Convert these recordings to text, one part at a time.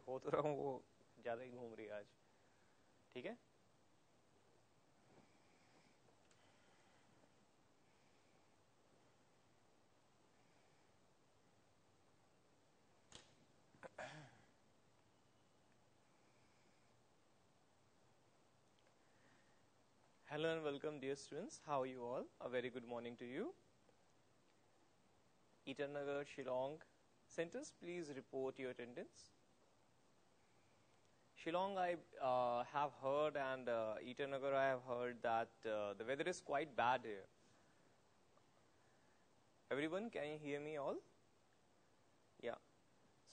हो तो रहा हूँ, वो ज़्यादा ही घूम रही है आज. ठीक है. Hello and welcome, dear students. How are you all? A very good morning to you. Itanagar, Shillong centers, please report your attendance. Shillong, I have heard, and Itanagar, I have heard that the weather is quite bad here. Everyone, can you hear me all? Yeah.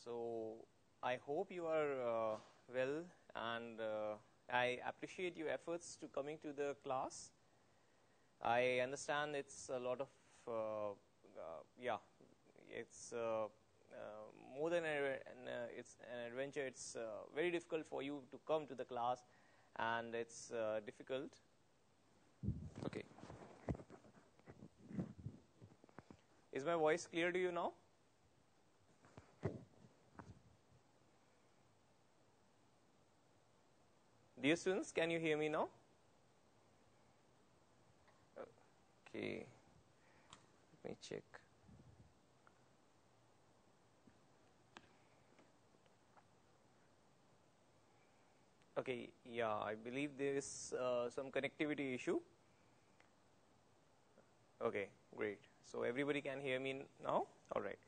So I hope you are well, and I appreciate your efforts to coming to the class. I understand it's a lot of yeah, it's more than it's an adventure. It's very difficult for you to come to the class, and it's difficult. Okay. Is my voice clear to you now? Dear students, can you hear me now? Okay. Let me check. Okay, yeah, I believe there is some connectivity issue. Okay, great. So everybody can hear me now? All right.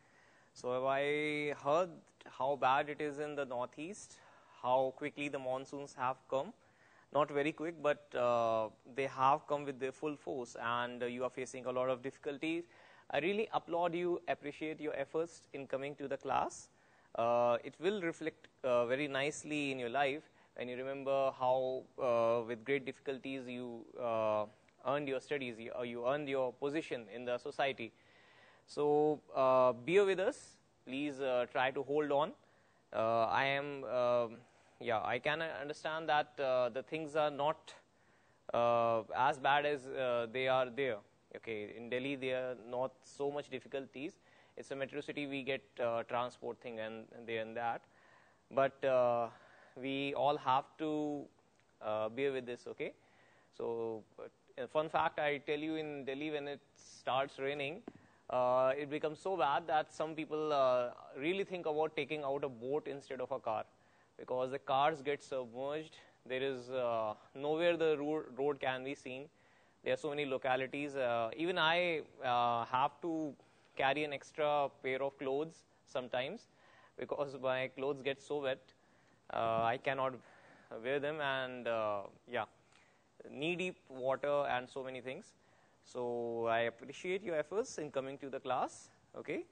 So I heard how bad it is in the northeast, how quickly the monsoons have come. Not very quick, but they have come with their full force, and you are facing a lot of difficulties. I really applaud you, appreciate your efforts in coming to the class. It will reflect very nicely in your life when you remember how with great difficulties you earned your studies, you earned your position in the society. So bear with us, please try to hold on. I am, yeah, I can understand that the things are not as bad as they are there. Okay, in Delhi there are not so much difficulties. It's a metro city, we get transport thing and there and that. But we all have to bear with this, okay? So, fun fact, I tell you, in Delhi when it starts raining, it becomes so bad that some people really think about taking out a boat instead of a car, because the cars get submerged. There is nowhere the road can be seen. There are so many localities. Even I have to carry an extra pair of clothes sometimes, because my clothes get so wet. I cannot wear them, and yeah, knee-deep water and so many things. So I appreciate your efforts in coming to the class. Okay,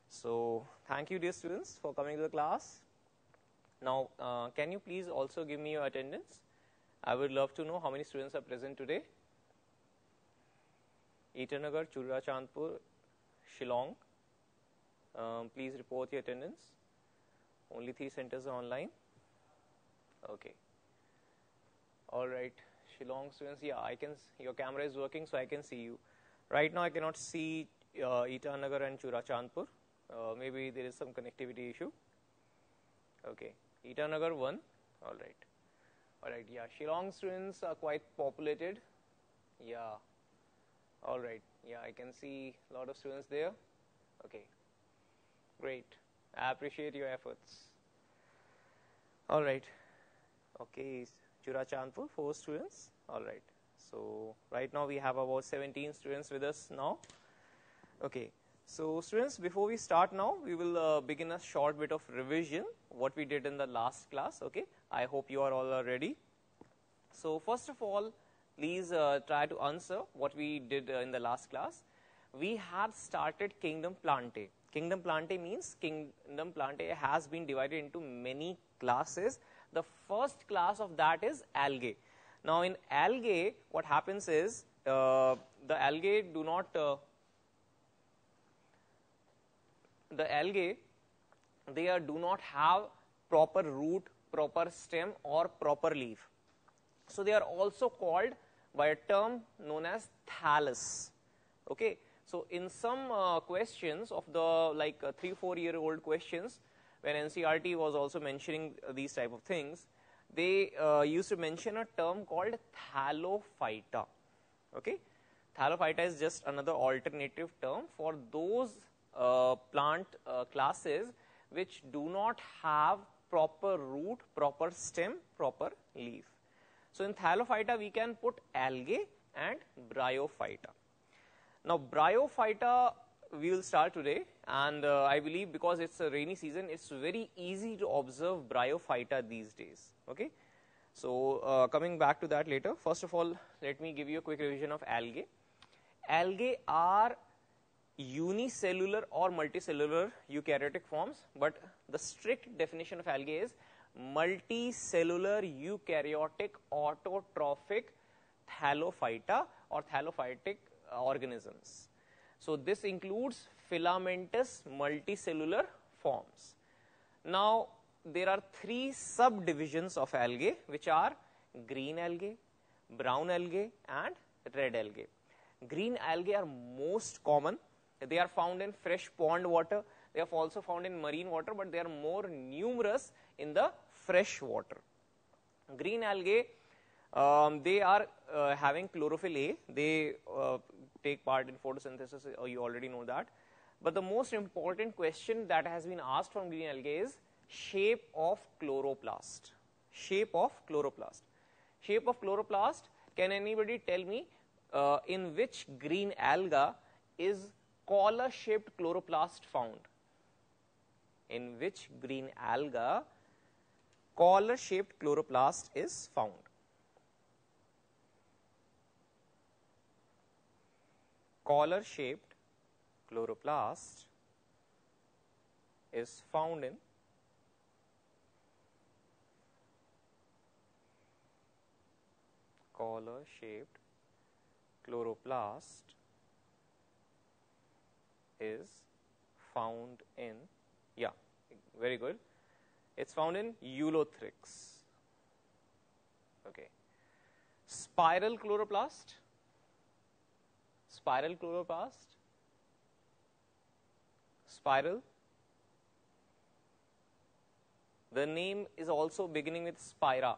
so thank you, dear students, for coming to the class. Now, can you please also give me your attendance? I would love to know how many students are present today. Itanagar, Churachandpur, Shillong. Please report your attendance. Only 3 centers are online. Okay. All right. Shillong students, yeah, I can. Your camera is working, so I can see you. Right now, I cannot see Itanagar and Churachandpur. Maybe there is some connectivity issue. Okay. Itanagar 1. All right. All right. Yeah. Shillong students are quite populated. Yeah. All right. Yeah, I can see a lot of students there. Okay. Great. I appreciate your efforts. All right. Okay. Churachandpur, 4 students. All right. So right now we have about 17 students with us now. Okay. So students, before we start now, we will begin a short bit of revision, what we did in the last class. Okay. I hope you are all ready. So first of all, please try to answer what we did in the last class. We had started kingdom plantae. Kingdom plantae means kingdom plantae has been divided into many classes. The first class of that is algae. Now in algae, what happens is the algae do not do not have proper root, proper stem, or proper leaf. So they are also called by a term known as thallus. Okay. So in some questions of the like 3-4 year old questions, when NCRT was also mentioning these type of things, they used to mention a term called thallophyta. Okay, thallophyta is just another alternative term for those plant classes which do not have proper root, proper stem, proper leaf. So in thallophyta we can put algae and bryophyta. Now bryophyta we will start today, and I believe because it's a rainy season, it's very easy to observe bryophyta these days. Okay, so coming back to that later, first of all let me give you a quick revision of algae. Algae are unicellular or multicellular eukaryotic forms, but the strict definition of algae is multicellular eukaryotic autotrophic thallophyta or thallophytic organisms. So this includes filamentous multicellular forms. Now there are three subdivisions of algae, which are green algae, brown algae and red algae. Green algae are most common. They are found in fresh pond water. They are also found in marine water, but they are more numerous in the fresh water. Green algae, they are having chlorophyll A. They take part in photosynthesis, you already know that. But the most important question that has been asked from green algae is shape of chloroplast. Shape of chloroplast. Shape of chloroplast, can anybody tell me in which green alga is collar shaped chloroplast found? In which green alga collar shaped chloroplast is found? Collar shaped chloroplast is found in collar shaped chloroplast is found in, yeah, very good, it's found in Eulothrix. Okay. Spiral chloroplast, spiral chloroplast, spiral, the name is also beginning with spira.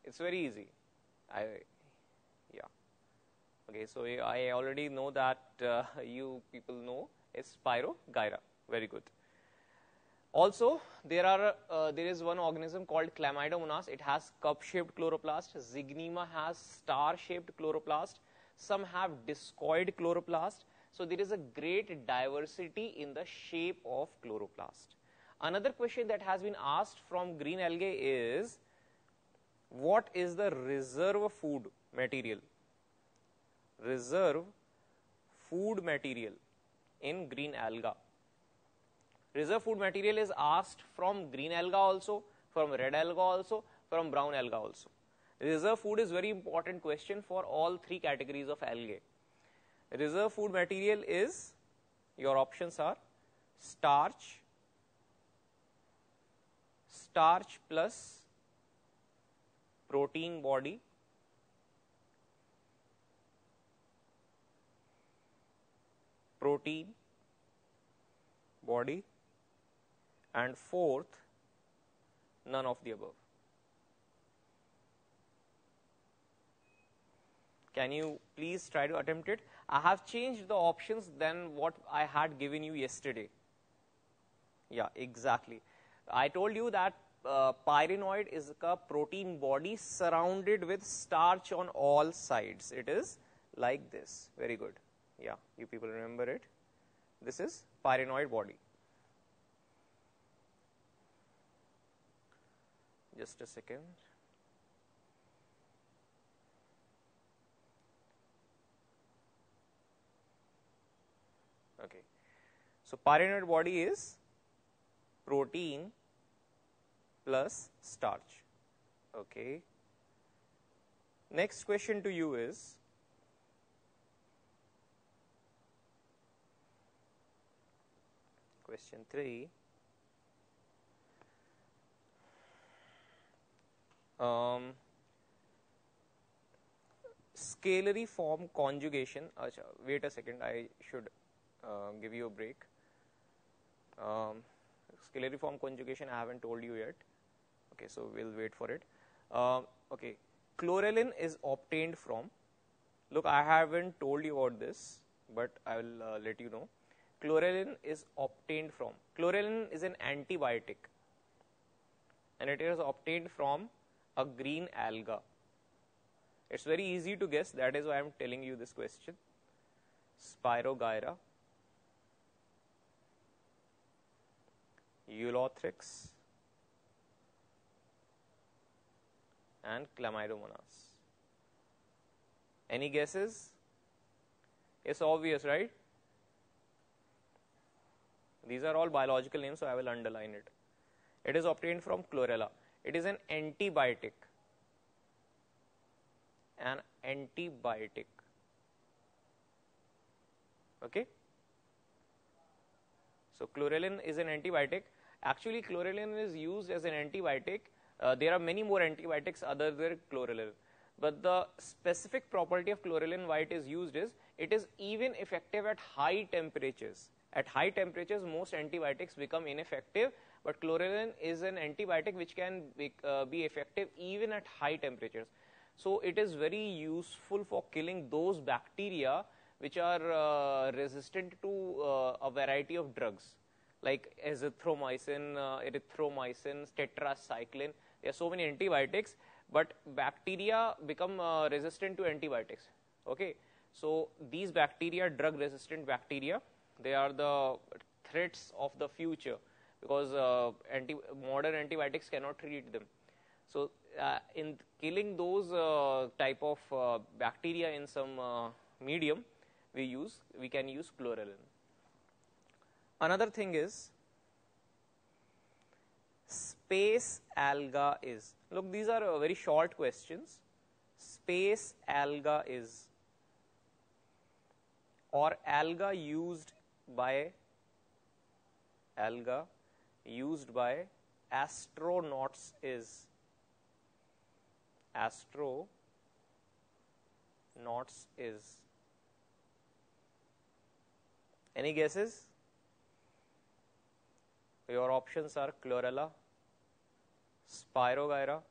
It's very easy. Okay, so I already know that you people know it's Spirogyra. Very good. Also, there is one organism called Chlamydomonas. It has cup-shaped chloroplast. Zygnema has star-shaped chloroplast. Some have discoid chloroplast. So there is a great diversity in the shape of chloroplast. Another question that has been asked from green algae is, what is the reserve food material? Reserve food material in green alga. Reserve food material is asked from green alga also, from red alga also, from brown alga also. Reserve food is very important question for all three categories of algae. Reserve food material is, your options are starch, starch plus protein body, protein body, and fourth, none of the above. Can you please try to attempt it? I have changed the options than what I had given you yesterday. Yeah, exactly. I told you that pyrenoid is a protein body surrounded with starch on all sides. It is like this. Very good. Yeah, you people remember it. This is pyrenoid body. Just a second. Okay. So pyrenoid body is protein plus starch. Okay. Next question to you is, question 3. Scalary form conjugation. Wait a second, I should give you a break. scalariform conjugation I haven't told you yet. Okay, so we'll wait for it. Okay, chlorelin is obtained from, look, I haven't told you about this, but I will let you know. Chlorelin is obtained from, chlorelin is an antibiotic, and it is obtained from a green alga. It's very easy to guess, that is why I am telling you this question. Spirogyra, Eulothrix, and Chlamydomonas. Any guesses? It's obvious, right? These are all biological names, so I will underline it. It is obtained from chlorella. It is an antibiotic. An antibiotic. Okay? So chlorelin is an antibiotic. Actually, chlorelin is used as an antibiotic. There are many more antibiotics other than chlorelin. But the specific property of chlorelin, why it is used is, it is even effective at high temperatures. At high temperatures, most antibiotics become ineffective, but chlorelin is an antibiotic which can be effective even at high temperatures. So it is very useful for killing those bacteria which are resistant to a variety of drugs like azithromycin, erythromycin, tetracycline. There are so many antibiotics, but bacteria become resistant to antibiotics. Okay, so these bacteria, drug resistant bacteria, they are the threats of the future, because modern antibiotics cannot treat them. So in killing those type of bacteria in some medium, we can use chlorelin. Another thing is, space alga is, look, these are very short questions. Space alga is, or alga used by astronauts is, astronauts is. Any guesses? Your options are chlorella, Spirogyra,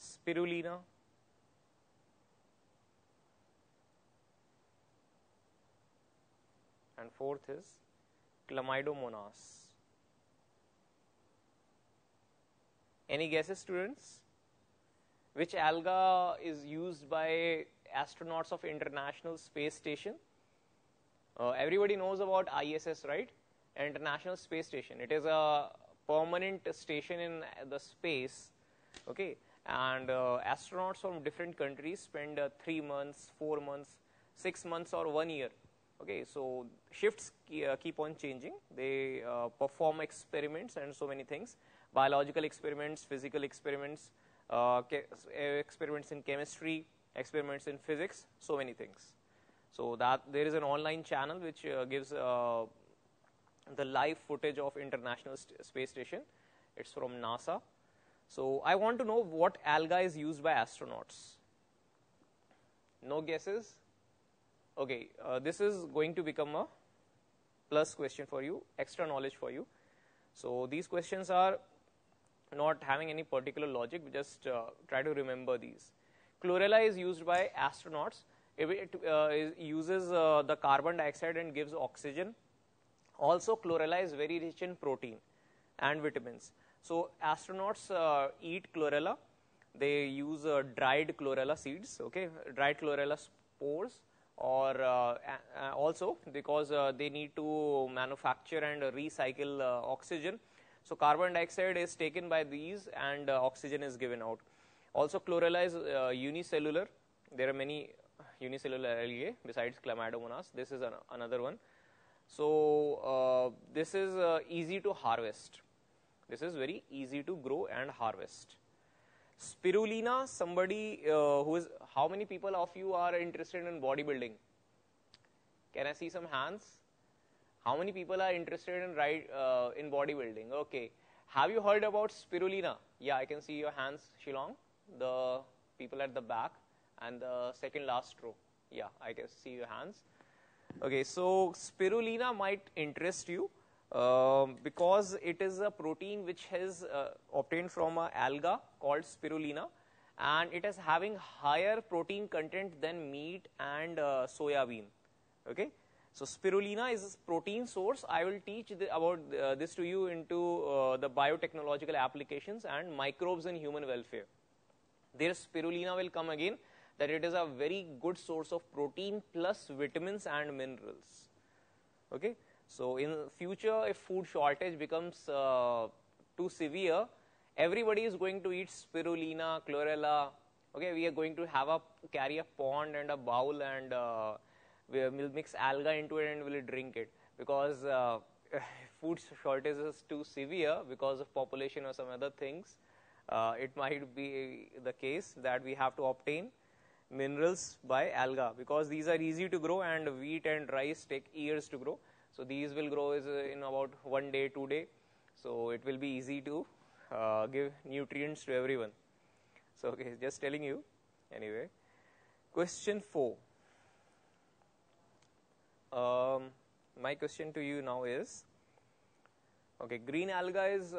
Spirulina, and fourth is Chlamydomonas. Any guesses, students? Which alga is used by astronauts of International Space Station? Everybody knows about ISS, right? International Space Station. It is a permanent station in the space, okay? And astronauts from different countries spend 3 months, 4 months, 6 months, or 1 year. Okay, so shifts keep on changing. They perform experiments and so many things. Biological experiments, physical experiments, experiments in chemistry, experiments in physics, so many things. So that there is an online channel which gives the live footage of International Space Station. It's from NASA. So I want to know what alga is used by astronauts. No guesses? Okay, this is going to become a plus question for you, extra knowledge for you. So these questions are not having any particular logic, just try to remember these. Chlorella is used by astronauts. It uses the carbon dioxide and gives oxygen. Also, chlorella is very rich in protein and vitamins. So astronauts eat chlorella. They use dried chlorella seeds, okay, dried chlorella spores, or also because they need to manufacture and recycle oxygen. So carbon dioxide is taken by these and oxygen is given out. Also, chlorella is unicellular. There are many unicellular algae besides Chlamydomonas. This is another one. So this is easy to harvest. This is very easy to grow and harvest. Spirulina, somebody who is, how many people of you are interested in bodybuilding? Can I see some hands? How many people are interested in bodybuilding? Okay. Have you heard about spirulina? Yeah, I can see your hands, Shillong. The people at the back and the second last row. Yeah, I can see your hands. Okay, so spirulina might interest you because it is a protein which is obtained from a alga called spirulina, and it is having higher protein content than meat and soya bean. Okay, so spirulina is a protein source. I will teach about this to you into the biotechnological applications and microbes in human welfare. There spirulina will come again, that it is a very good source of protein plus vitamins and minerals. Okay, so in future, if food shortage becomes too severe, everybody is going to eat spirulina, chlorella. Okay, we are going to have carry a pond and a bowl, and we will mix alga into it and we'll drink it, because food shortage is too severe because of population or some other things. It might be the case that we have to obtain minerals by alga, because these are easy to grow and wheat and rice take years to grow. So these will grow in about 1 day, 2 day. So it will be easy to give nutrients to everyone. So okay, just telling you. Anyway, question 4. My question to you now is, okay, green alga is,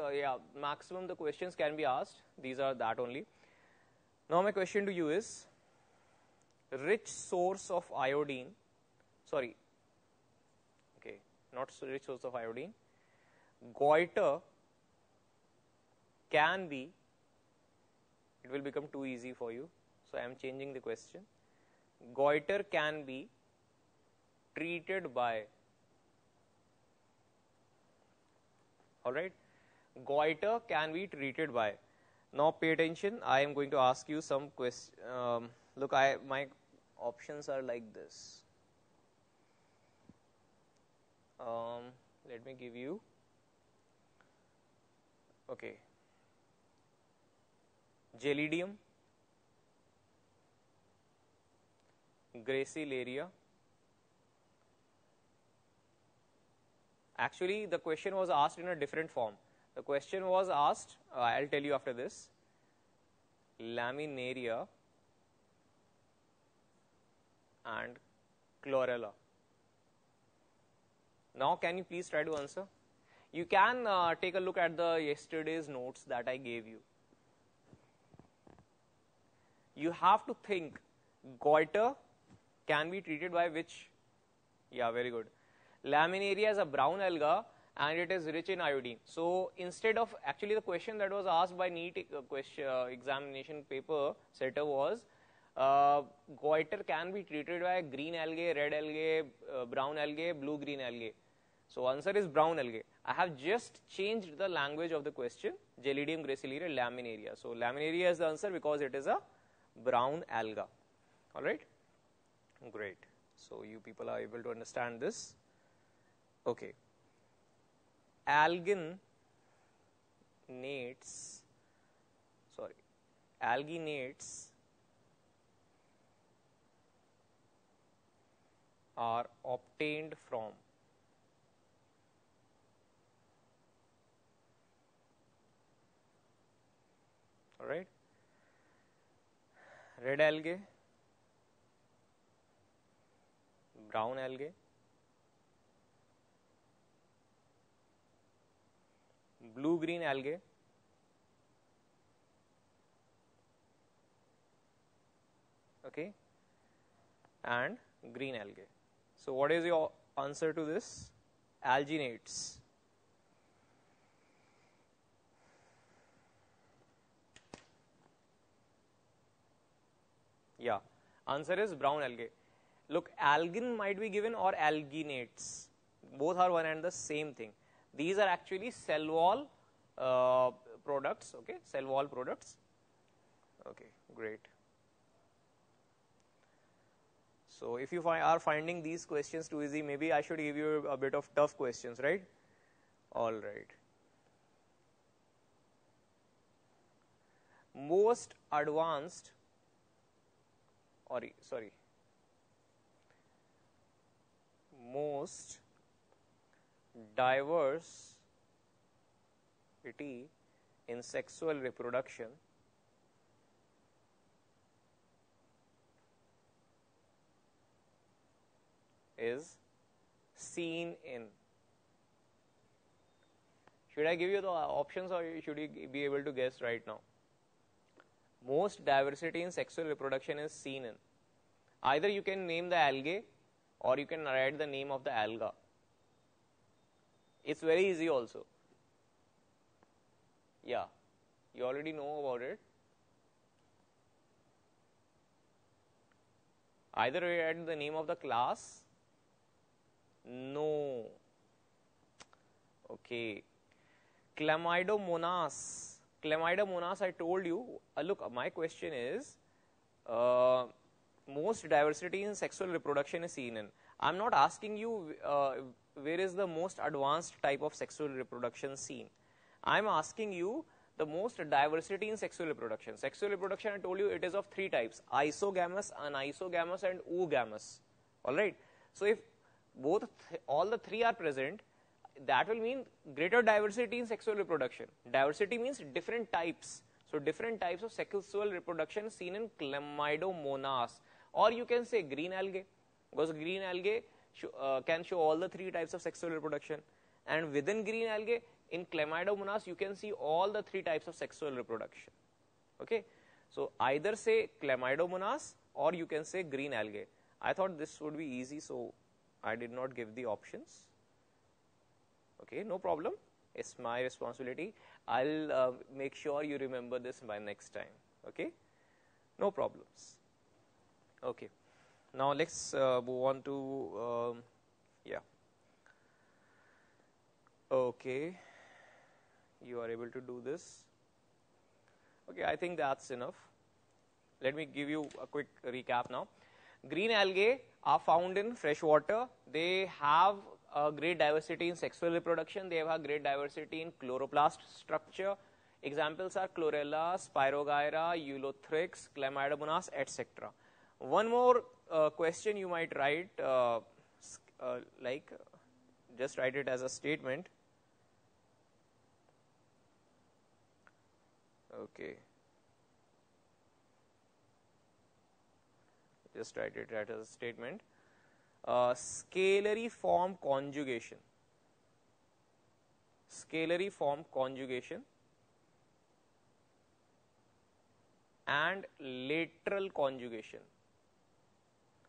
maximum the questions can be asked. These are that only. Now my question to you is, rich source of iodine, sorry, okay, not rich source of iodine, goiter can be, it will become too easy for you, so I am changing the question. Goiter can be treated by, alright, goiter can be treated by. Now pay attention, I am going to ask you some questions. Look, my options are like this. Let me give you, okay, Gelidium, Gracilaria. Actually, the question was asked in a different form. The question was asked, I'll tell you after this, Laminaria and chlorella. Now can you please try to answer? You can take a look at the yesterday's notes that I gave you. You have to think, goiter can be treated by which? Yeah, very good. Laminaria is a brown alga and it is rich in iodine. So instead of, actually the question that was asked by NEET examination paper setter was, goiter can be treated by green algae, red algae, brown algae, blue green algae. So answer is brown algae. I have just changed the language of the question, Gelidium, Gracilaria, Laminaria. So Laminaria is the answer because it is a brown alga. Alright? Great. So you people are able to understand this. Okay. Alginates are obtained from, alright, red algae, brown algae, blue green algae, okay, and green algae. So what is your answer to this? Alginates. Yeah, answer is brown algae. Look, algin might be given or alginates. Both are one and the same thing. These are actually cell wall products, okay, cell wall products. Okay, great. So if you are finding these questions too easy, maybe I should give you a bit of tough questions, right? All right. Most advanced, or sorry, most diversity in sexual reproduction is seen in? Should I give you the options or should you be able to guess right now? Most diversity in sexual reproduction is seen in. Either you can name the algae or you can write the name of the alga. It's very easy also. Yeah, you already know about it. Either you write the name of the class. No. Okay. Chlamydomonas. Chlamydomonas, I told you. Look, my question is, most diversity in sexual reproduction is seen in. I'm not asking you where is the most advanced type of sexual reproduction seen. I'm asking you the most diversity in sexual reproduction. Sexual reproduction, I told you, it is of three types: isogamous, anisogamous, and oogamous. All right. So if all the three are present, that will mean greater diversity in sexual reproduction. Diversity means different types. So different types of sexual reproduction seen in Chlamydomonas, or you can say green algae, because green algae can show all the three types of sexual reproduction. And within green algae, in Chlamydomonas, you can see all the three types of sexual reproduction. Okay, so either say Chlamydomonas or you can say green algae. I thought this would be easy, so I did not give the options. Okay, no problem. It's my responsibility. I'll make sure you remember this by next time. Okay, no problems. Okay, now let's move on to yeah. Okay, you are able to do this. Okay, I think that's enough. Let me give you a quick recap now. Green algae are found in fresh water. They have a great diversity in sexual reproduction. They have a great diversity in chloroplast structure. Examples are chlorella, spirogyra, eulothrix, chlamydomonas, etc. One more question you might write, just write it as a statement. Okay. Just write it as a statement. Scalary form conjugation. Scalary form conjugation and lateral conjugation.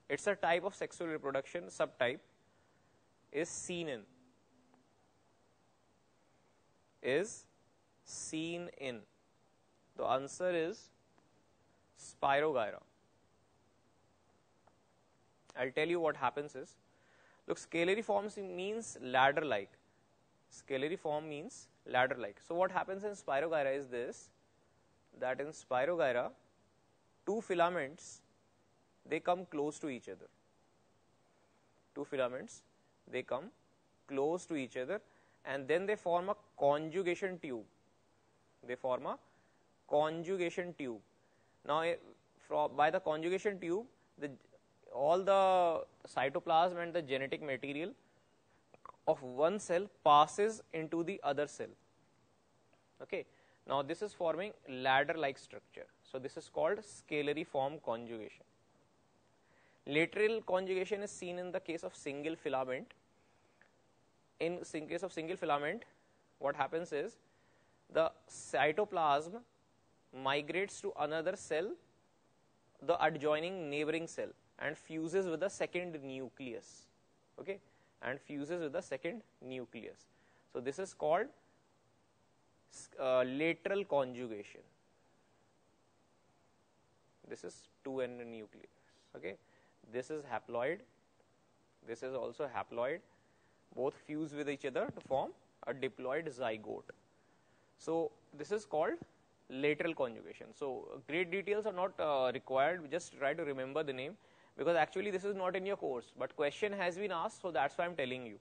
It's a type of sexual reproduction, subtype, is seen in. Is seen in. The answer is spirogyra. I'll tell you what happens is, look, scalary forms means ladder-like. Scalary form means ladder-like. So what happens in spirogyra is this, that in spirogyra, two filaments, they come close to each other. Two filaments, they come close to each other, and then they form a conjugation tube. They form a conjugation tube. Now, by the conjugation tube, all the cytoplasm and the genetic material of one cell passes into the other cell. Okay. Now, this is forming ladder-like structure. So, this is called scalary form conjugation. Lateral conjugation is seen in the case of single filament. In case of single filament, what happens is the cytoplasm migrates to another cell, the adjoining neighboring cell, and fuses with the second nucleus. Okay, and fuses with the second nucleus. So this is called lateral conjugation. This is 2n nucleus. Okay, this is haploid. This is also haploid. Both fuse with each other to form a diploid zygote. So this is called lateral conjugation. So great details are not required. Just try to remember the name, because actually this is not in your course, but question has been asked, so that's why I'm telling you.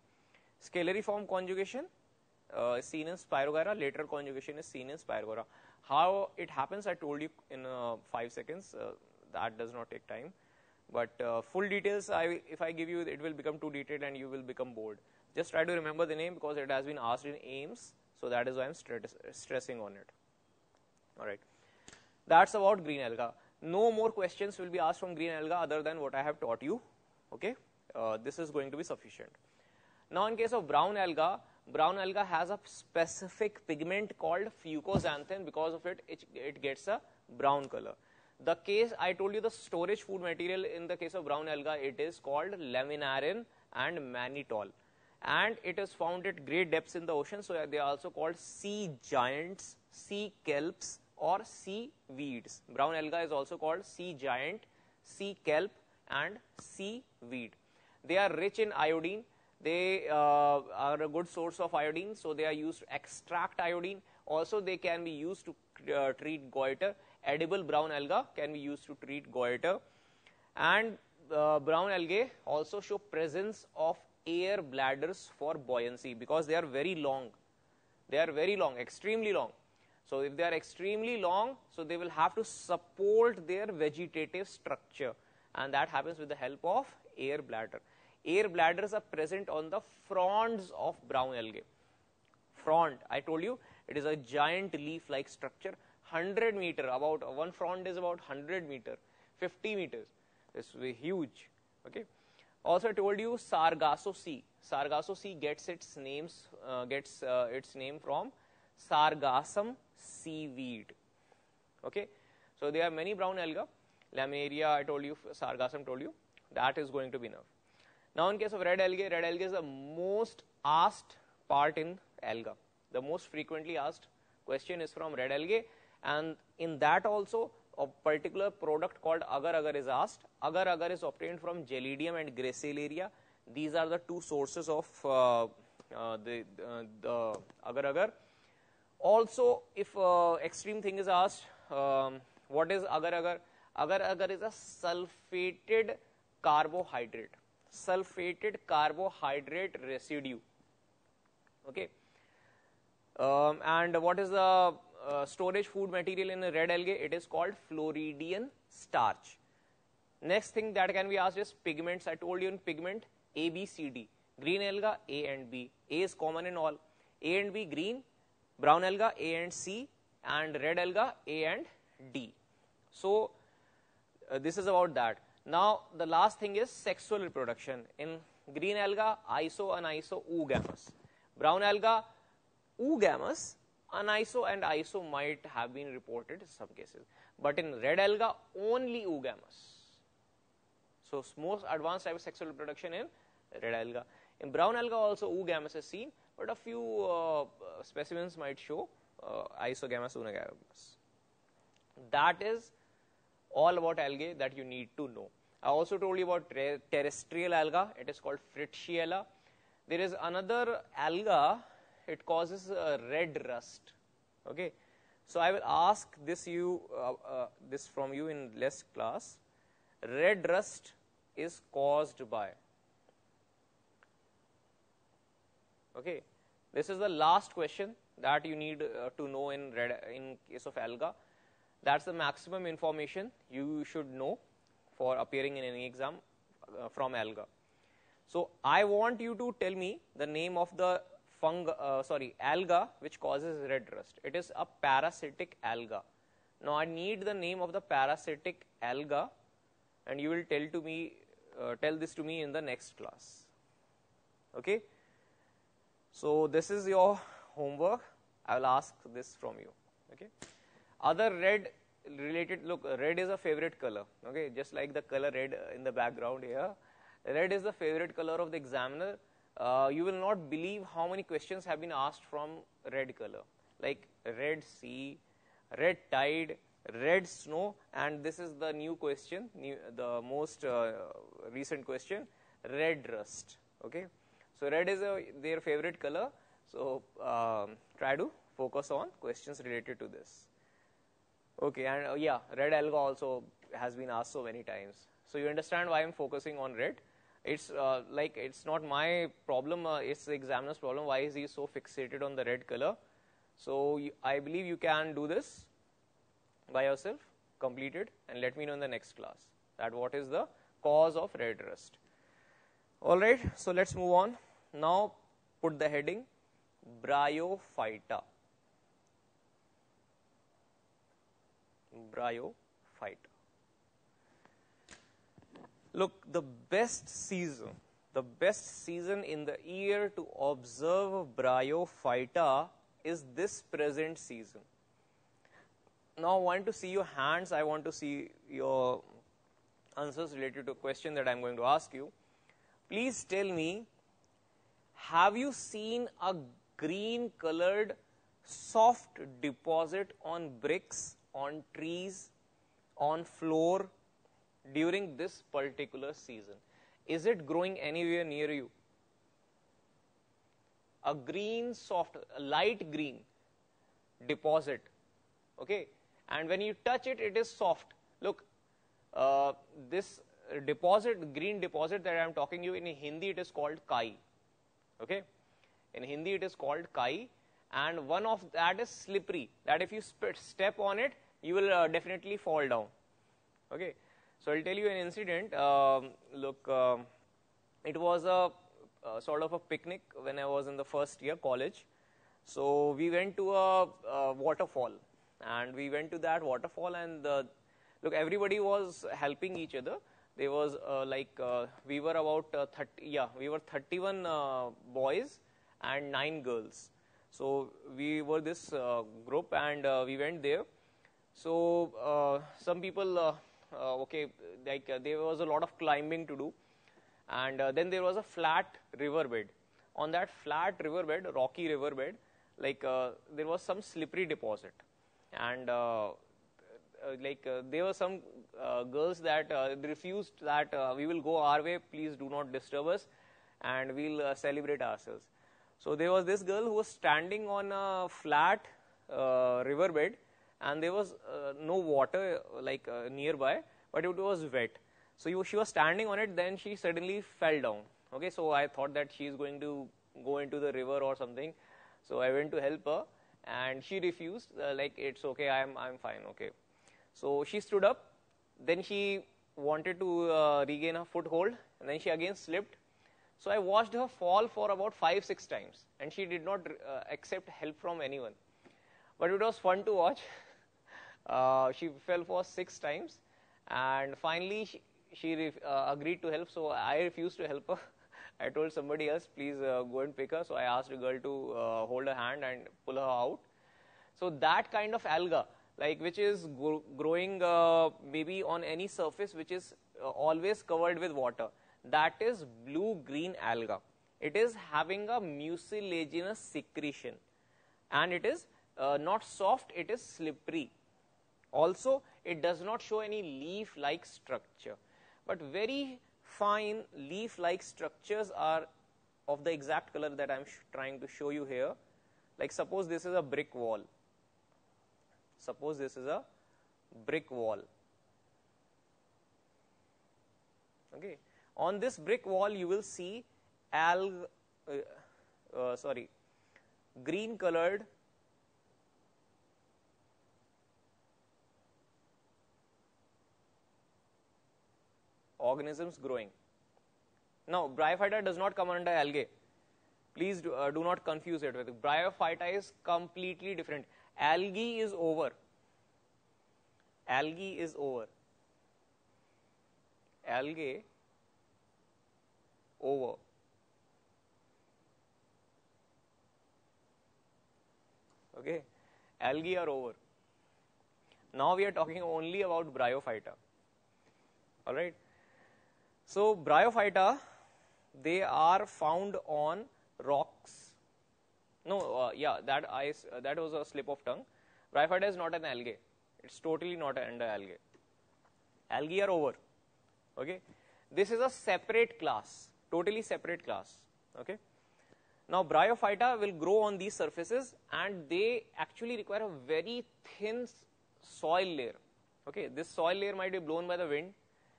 Scalary form conjugation is seen in spirogyra, lateral conjugation is seen in spirogyra. How it happens, I told you in 5 seconds, that does not take time. But full details, if I give you, it will become too detailed and you will become bored. Just try to remember the name, because it has been asked in AIMS, so that is why I'm stressing on it. Alright, that's about green alga. No more questions will be asked from green alga other than what I have taught you. Okay, this is going to be sufficient. Now in case of brown alga has a specific pigment called fucoxanthin. Because of it, it gets a brown color. The case I told you, the storage food material in the case of brown alga, it is called laminarin and mannitol, and it is found at great depths in the ocean. So they are also called sea giants, sea kelps, or sea weeds. Brown alga is also called sea giant, sea kelp, and sea weed. They are rich in iodine. They are a good source of iodine, so they are used to extract iodine. Also, they can be used to treat goiter. Edible brown alga can be used to treat goiter. And brown algae also show presence of air bladders for buoyancy, because they are very long. They are very long, extremely long. So if they are extremely long, so they will have to support their vegetative structure, and that happens with the help of air bladder. Air bladders are present on the fronds of brown algae. Frond, I told you, it is a giant leaf-like structure. 100 meter, about one frond is about 100 meter, 50 meters. It's huge. Okay. Also, I told you Sargasso Sea. Sargasso Sea gets its name from Sargassum seaweed. Okay. So there are many brown alga. Laminaria, I told you, Sargassum told you. That is going to be enough. Now in case of red algae is the most asked part in alga. The most frequently asked question is from red algae, and in that also a particular product called agar-agar is asked. Agar-agar is obtained from Gelidium and Gracilaria. These are the two sources of the agar-agar. Also, if extreme thing is asked, what is agar-agar? Agar-agar is a sulfated carbohydrate. Sulfated carbohydrate residue. Okay. And what is the storage food material in a red algae? It is called Floridian starch. Next thing that can be asked is pigments. I told you in pigment A, B, C, D. Green alga A and B. A is common in all. A and B green. Brown alga A and C, and red alga A and D. So this is about that. Now the last thing is sexual reproduction. In green alga, iso and iso oogamous. Brown alga, oogamous. Aniso and iso might have been reported in some cases, but in red alga only oogamous. So most advanced type of sexual reproduction in red alga. In brown alga also oogamous is seen, but a few specimens might show isogamous, unigamous. That is all about algae that you need to know. I also told you about terrestrial alga. It is called Fritschella. There is another alga. It causes red rust. Okay, so I will ask this from you in less class. Red rust is caused by. Okay, this is the last question that you need to know in case of alga. That's the maximum information you should know for appearing in any exam from alga. So I want you to tell me the name of the alga which causes red rust. It is a parasitic alga. Now I need the name of the parasitic alga, and you will tell this to me in the next class. Okay. So this is your homework. I will ask this from you. Okay. Other red related, look, red is a favorite color. Okay, just like the color red in the background here. Red is the favorite color of the examiner. You will not believe how many questions have been asked from red color, like red sea, red tide, red snow, and this is the new question, the most recent question, red rust. Okay, so red is their favorite color. So try to focus on questions related to this. Okay, and yeah, red alga also has been asked so many times. So you understand why I'm focusing on red. It's like it's not my problem, it's the examiner's problem. Why is he so fixated on the red color? So I believe you can do this by yourself, complete it, and let me know in the next class that what is the cause of red rust. Alright, so let's move on. Now put the heading Bryophyta. Bryophyta. Look, the best season The best season in the year to observe bryophyta is this present season. Now I want to see your hands, I want to see your answers related to a question that I am going to ask you. Please tell me, have you seen a green colored soft deposit on bricks, on trees, on floor during this particular season? Is it growing anywhere near you? A green, soft, light green deposit, okay? And when you touch it, it is soft. Look, this deposit, green deposit that I am talking you, in Hindi it is called kai, okay? In Hindi it is called kai, and one of that is slippery, that if you step on it, you will definitely fall down, okay? So I'll tell you an incident. Look, it was a sort of a picnic when I was in the first year college. So we went to a waterfall, and we went to that waterfall, and look, everybody was helping each other. There was we were about 31 boys and 9 girls. So we were this group, and we went there. So some people, there was a lot of climbing to do, and then there was a flat riverbed. On that flat riverbed, rocky riverbed, there was some slippery deposit, and there were some girls that refused that we will go our way, please do not disturb us, and we'll celebrate ourselves. So there was this girl who was standing on a flat riverbed, and there was no water nearby, but it was wet. So she was standing on it, then she suddenly fell down. Okay, so I thought that she is going to go into the river or something. So I went to help her, and she refused, it's okay, I'm fine, okay. So she stood up, then she wanted to regain her foothold, and then she again slipped. So I watched her fall for about 5-6 times, and she did not accept help from anyone. But it was fun to watch. She fell for 6 times, and finally she agreed to help, so I refused to help her. I told somebody else, please go and pick her. So I asked a girl to hold her hand and pull her out. So that kind of alga, which is growing maybe on any surface which is always covered with water, that is blue-green alga. It is having a mucilaginous secretion, and it is not soft, it is slippery. Also, it does not show any leaf-like structure, but very fine leaf-like structures are of the exact color that I am trying to show you here. Like suppose this is a brick wall. Suppose this is a brick wall. Okay. On this brick wall, you will see green colored organisms growing. Now, bryophyta does not come under algae. Please do not confuse it with bryophyta. Is completely different. Algae is over. Algae is over. Algae over. Okay, algae are over. Now we are talking only about bryophyta. All right. So bryophyta, they are found on rocks. No, that was a slip of tongue. Bryophyta is not an algae. It's totally not under algae. Algae are over. Okay. This is a separate class, totally separate class. Okay. Now bryophyta will grow on these surfaces, and they actually require a very thin soil layer. Okay. This soil layer might be blown by the wind.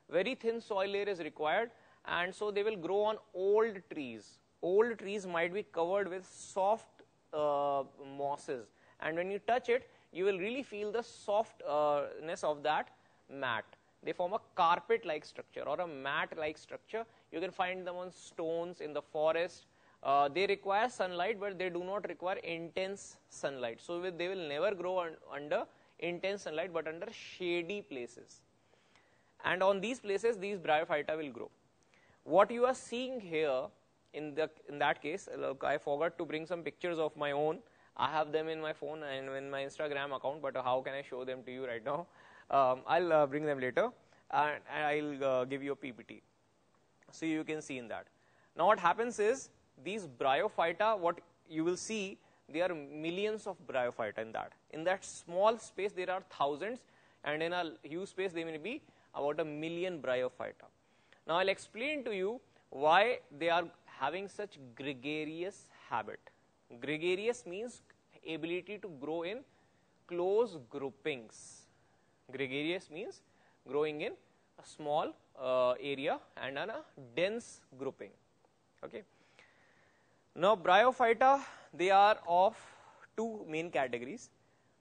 Very thin soil layer is required, and so they will grow on old trees. Old trees might be covered with soft mosses, and when you touch it, you will really feel the softness of that mat. They form a carpet-like structure or a mat-like structure. You can find them on stones in the forest. They require sunlight, but they do not require intense sunlight. So they will never grow under intense sunlight, but under shady places. And on these places, these bryophyta will grow. What you are seeing here in that case, look, I forgot to bring some pictures of my own. I have them in my phone and in my Instagram account, but how can I show them to you right now? I'll bring them later, and I'll give you a PPT so you can see in that. Now what happens is, these bryophyta, what you will see, there are millions of bryophyta in that. In that small space there are thousands, and in a huge space there may be about 1 million bryophyta. Now I'll explain to you why they are having such gregarious habit. Gregarious means ability to grow in close groupings. Gregarious means growing in a small area and in a dense grouping. Okay. Now bryophyta, they are of two main categories.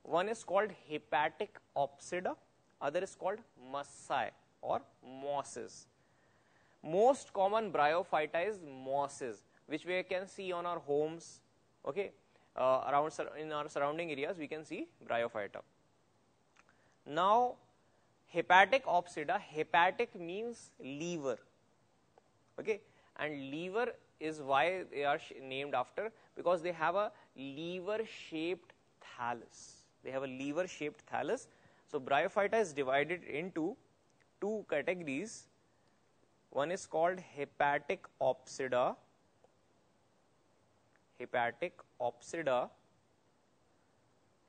One is called hepatic opsida, other is called mussae or mosses. Most common bryophyta is mosses, which we can see on our homes. Okay, around in our surrounding areas we can see bryophyta. Now hepatic opsida, hepatic means liver. Okay, and liver is why they are named after, because they have a liver shaped thallus. They have a liver shaped thallus. So bryophyta is divided into two categories. One is called hepatic opsida,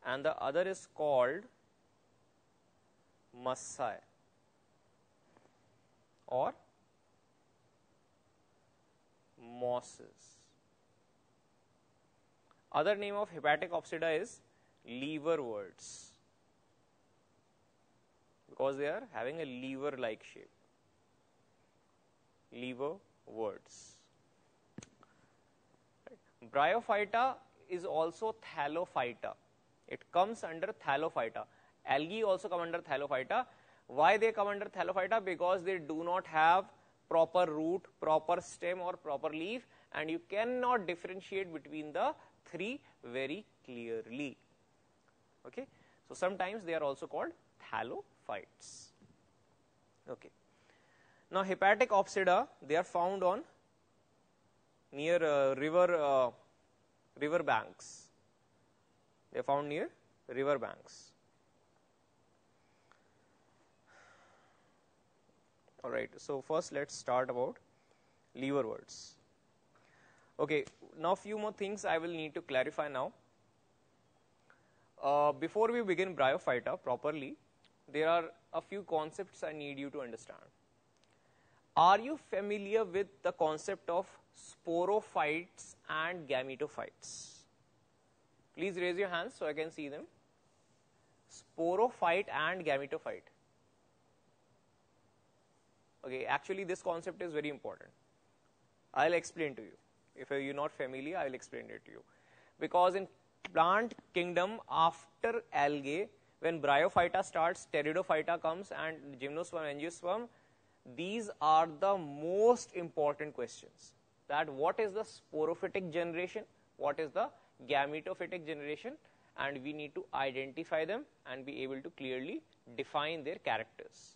and the other is called mussae or mosses. Other name of hepatic opsida is liverworts, because they are having a liver like shape. Liverworts. Right. Bryophyta is also thallophyta. It comes under thallophyta. Algae also come under thallophyta. Why they come under thallophyta? Because they do not have proper root, proper stem or proper leaf, and you cannot differentiate between the three very clearly. Okay. So sometimes they are also called thallophytes. Okay. Now hepatic opsida, they are found on near river banks. They are found near river banks. All right. So first let's start about liverworts. Okay. Now few more things I will need to clarify now. Before we begin bryophyta properly, there are a few concepts I need you to understand. Are you familiar with the concept of sporophytes and gametophytes? Please raise your hands so I can see them. Sporophyte and gametophyte. Okay, actually this concept is very important. I'll explain to you. If you're not familiar, I'll explain it to you. Because in plant kingdom, after algae, when bryophyta starts, pteridophyta comes, and gymnosperm, angiosperm, these are the most important questions. That what is the sporophytic generation, what is the gametophytic generation, and we need to identify them and be able to clearly define their characters.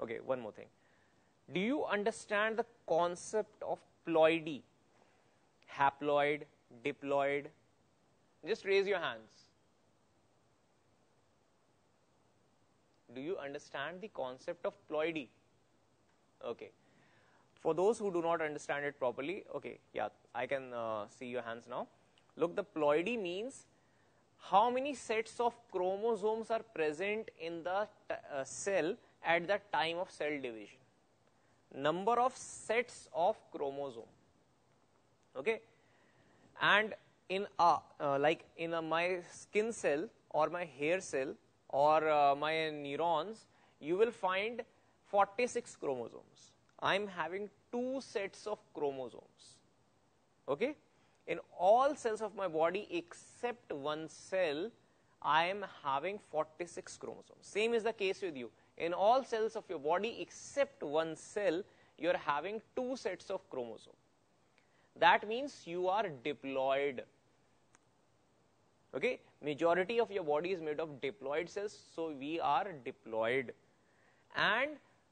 Okay, one more thing. Do you understand the concept of ploidy? Haploid, diploid? Just raise your hands. Do you understand the concept of ploidy? Okay. For those who do not understand it properly, okay, yeah, I can see your hands now. Look, the ploidy means how many sets of chromosomes are present in the cell at the time of cell division. Number of sets of chromosome. Okay. And in like in my skin cell or my hair cell or my neurons, you will find 46 chromosomes. I am having 2 sets of chromosomes. Okay. In all cells of my body except one cell, I am having 46 chromosomes. Same is the case with you. In all cells of your body except one cell, you are having 2 sets of chromosomes. That means you are diploid. Okay. Majority of your body is made of diploid cells, so we are diploid. And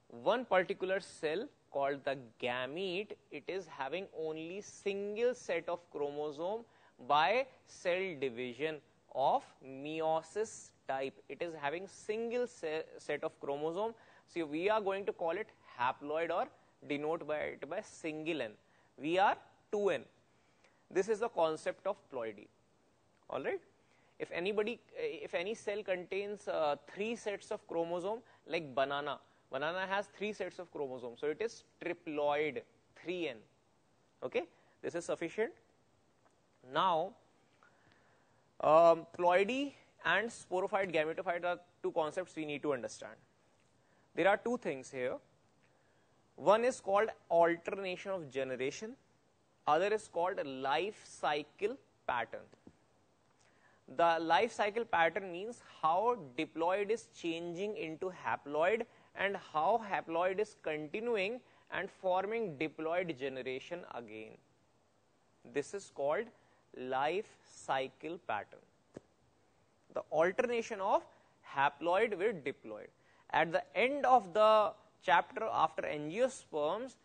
one particular cell called the gamete, it is having only single set of chromosome by cell division of meiosis type. It is having single set of chromosome. So we are going to call it haploid or denote by it by single n. We are 2n. This is the concept of ploidy. All right. If any cell contains 3 sets of chromosome, like banana has 3 sets of chromosome, so it is triploid, 3n. Okay, this is sufficient. Now, ploidy and sporophyte, gametophyte are 2 concepts we need to understand. There are 2 things here. One is called alternation of generation, other is called life cycle pattern. The life cycle pattern means how diploid is changing into haploid and how haploid is continuing and forming diploid generation again. This is called life cycle pattern. The alternation of haploid with diploid. At the end of the chapter after angiosperms,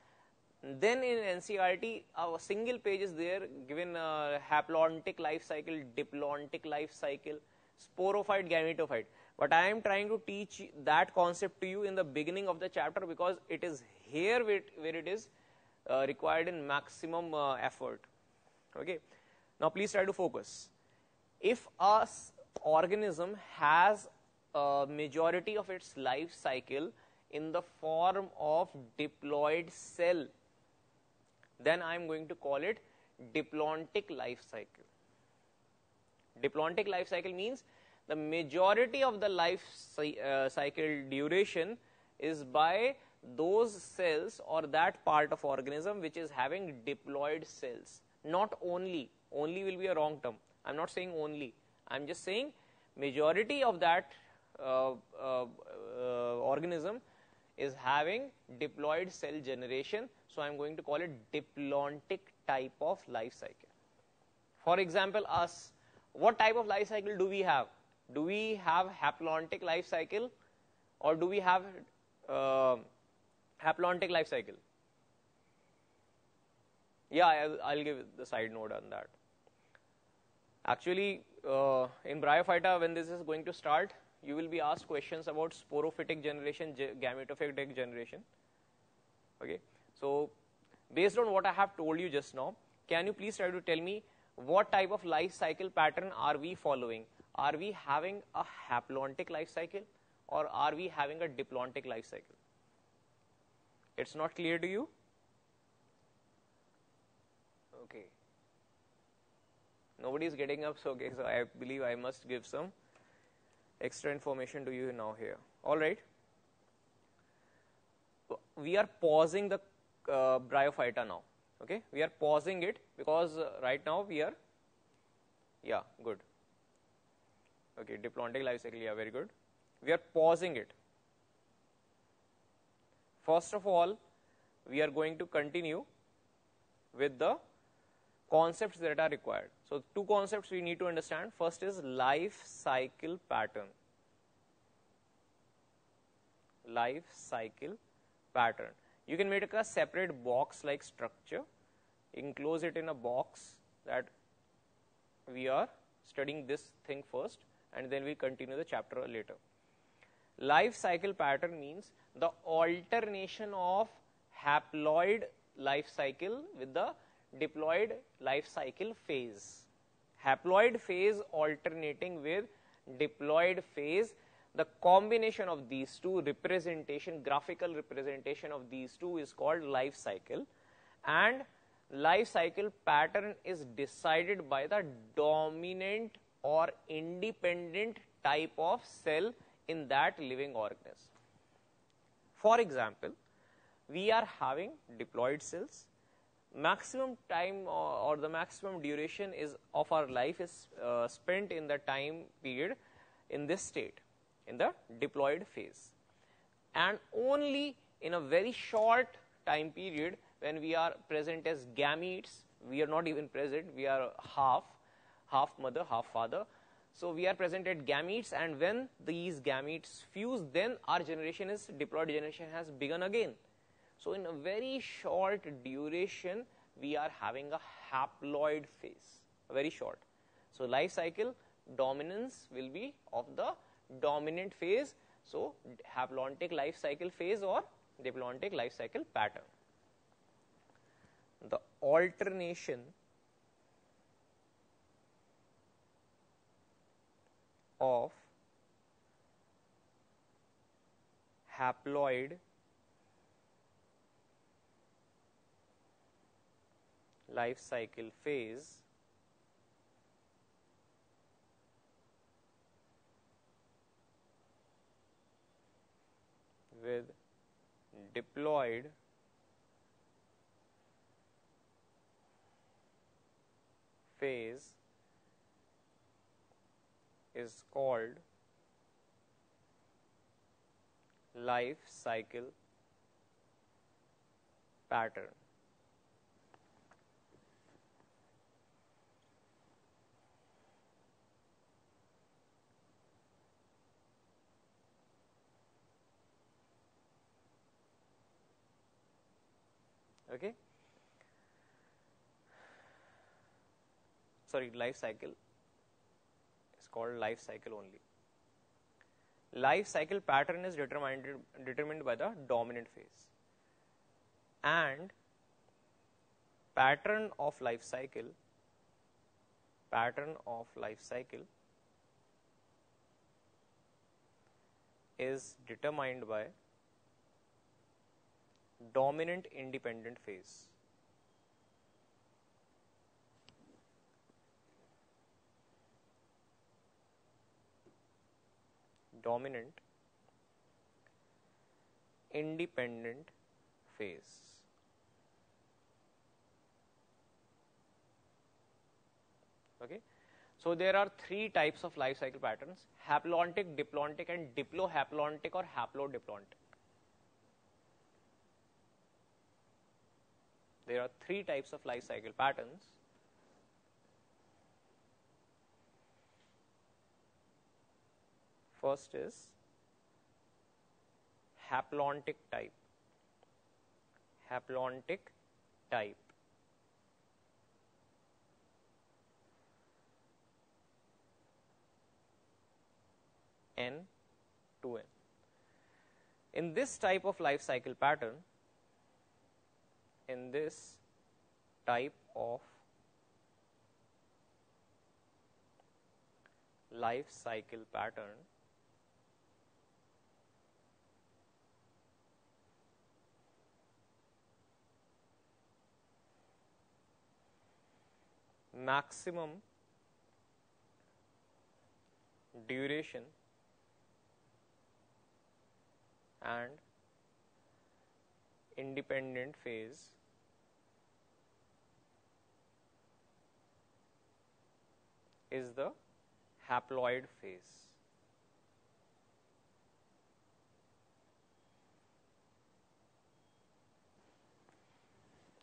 then in NCERT, a single page is there given haplontic life cycle, diplontic life cycle, sporophyte, gametophyte. But I am trying to teach that concept to you in the beginning of the chapter because it is here where it is required in maximum effort. Okay. Now please try to focus. If a organism has a majority of its life cycle in the form of diploid cell, then I am going to call it diplontic life cycle. Diplontic life cycle means the majority of the life cycle duration is by those cells or that part of organism which is having diploid cells. Not only will be a wrong term. I am not saying only. I am just saying majority of that organism is having diploid cell generation. So I am going to call it diplontic type of life cycle. For example, us, what type of life cycle do we have? Do we have haplontic life cycle or do we have haplontic life cycle? Yeah, I'll give the side note on that. Actually, in Bryophyta, when this is going to start, you will be asked questions about sporophytic generation, gametophytic generation. Okay. So, based on what I have told you just now, can you please try to tell me what type of life cycle pattern are we following? Are we having a haplontic life cycle or are we having a diplontic life cycle? It's not clear to you? Okay. Nobody is getting up, so okay, so I believe I must give some extra information to you now here. All right. We are pausing the Bryophyta now. Okay, we are pausing it because right now we are, yeah, good. Okay, diplontic life cycle, yeah, very good. We are pausing it. First of all, we are going to continue with the concepts that are required. So, 2 concepts we need to understand. First is life cycle pattern. Life cycle pattern. You can make a separate box like structure, enclose it in a box that we are studying this thing first and then we continue the chapter later. Life cycle pattern means the alternation of haploid life cycle with the diploid life cycle phase. Haploid phase alternating with diploid phase. The combination of these two representation, graphical representation of these two is called life cycle, and life cycle pattern is decided by the dominant or independent type of cell in that living organism. For example, we are having diploid cells. Maximum time or the maximum duration is of our life is spent in the time period in this state, in the diploid phase, and only in a very short time period when we are present as gametes, we are not even present, we are half mother, half father. So we are present at gametes, and when these gametes fuse, then our generation is, diploid generation has begun again. So in a very short duration, we are having a haploid phase, very short. So life cycle dominance will be of the dominant phase. So haplontic life cycle phase or diplontic life cycle pattern. The alternation of haploid life cycle phase with diploid phase is called life cycle pattern. Okay. Sorry, life cycle is called life cycle only. Life cycle pattern is determined by the dominant phase, and pattern of life cycle is determined by dominant independent phase. Dominant independent phase. Okay. So there are three types of life cycle patterns: haplontic, diplontic, and diplohaplontic or haplodiplontic. There are three types of life cycle patterns. First is haplontic type. Haplontic type. N to N. In this type of life cycle pattern, maximum duration and independent phase is the haploid phase.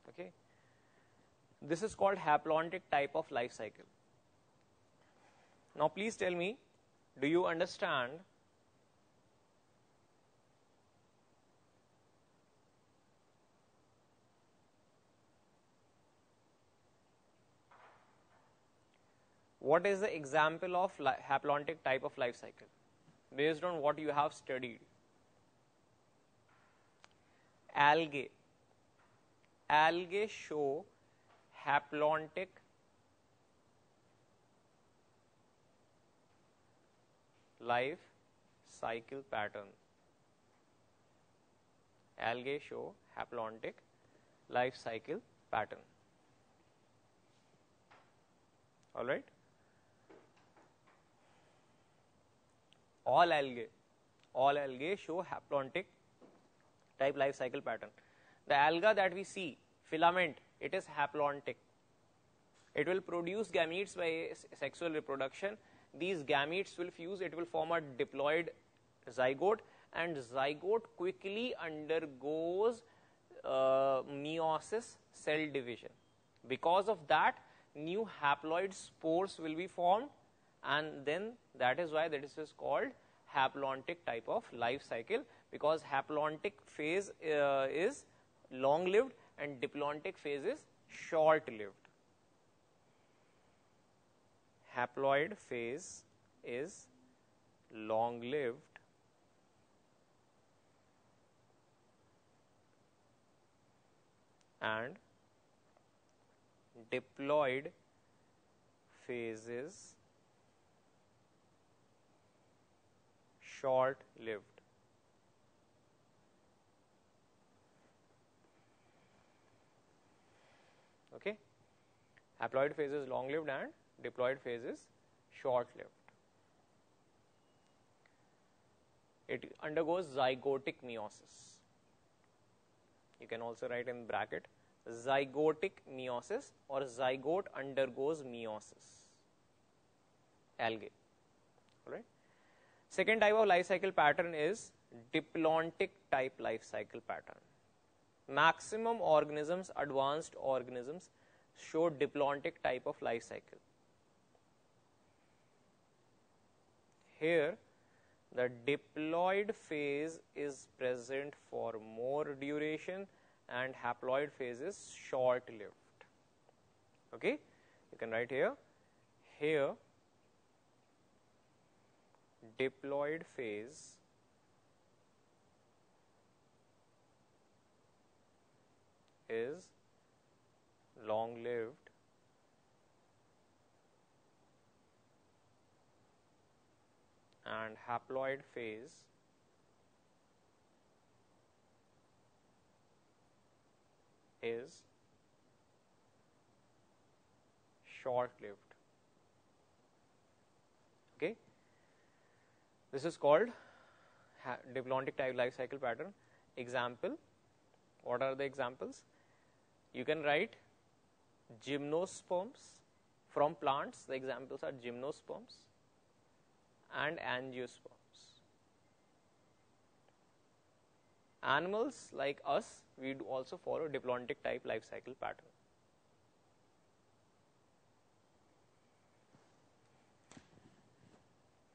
Okay. This is called haplontic type of life cycle. Now please tell me, do you understand what is the example of haplontic type of life cycle based on what you have studied? Algae. Algae show haplontic life cycle pattern. Algae show haplontic life cycle pattern. All right. All algae show haplontic type life cycle pattern. The alga that we see, filament, it is haplontic. It will produce gametes by sexual reproduction. These gametes will fuse, it will form a diploid zygote, and zygote quickly undergoes meiosis, cell division. Because of that, new haploid spores will be formed, and then that is why this is called haplontic type of life cycle, because haplontic phase is long lived and diplontic phase is short lived. Haploid phase is long lived and diploid phase is short lived. Okay, haploid phase is long lived and diploid phase is short lived. It undergoes zygotic meiosis. You can also write in bracket zygotic meiosis or zygote undergoes meiosis. Algae. Alright. Second type of life cycle pattern is diplontic type life cycle pattern. Maximum organisms, advanced organisms show diplontic type of life cycle. Here the diploid phase is present for more duration and haploid phase is short lived. Okay, you can write here, diploid phase is long lived and haploid phase is short lived. Okay, this is called diplontic type life cycle pattern. Example, what are the examples? You can write gymnosperms from plants. The examples are gymnosperms and angiosperms. Animals like us, we do also follow diplontic type life cycle pattern.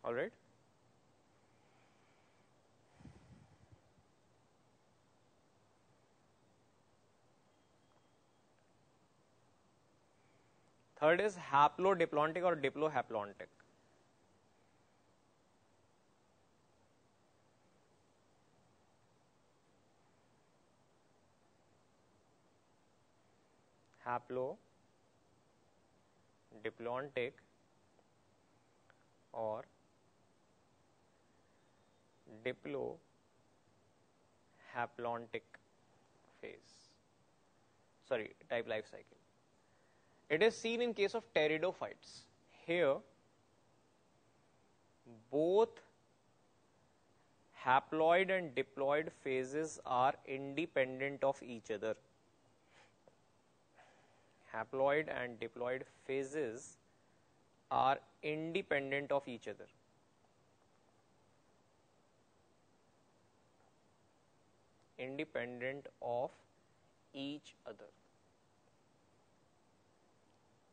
All right. Third is haplodiplontic or diplohaplontic. Haplodiplontic or diplohaplontic phase. Sorry, type life cycle. It is seen in case of pteridophytes. Here, both haploid and diploid phases are independent of each other. Haploid and diploid phases are independent of each other. Independent of each other.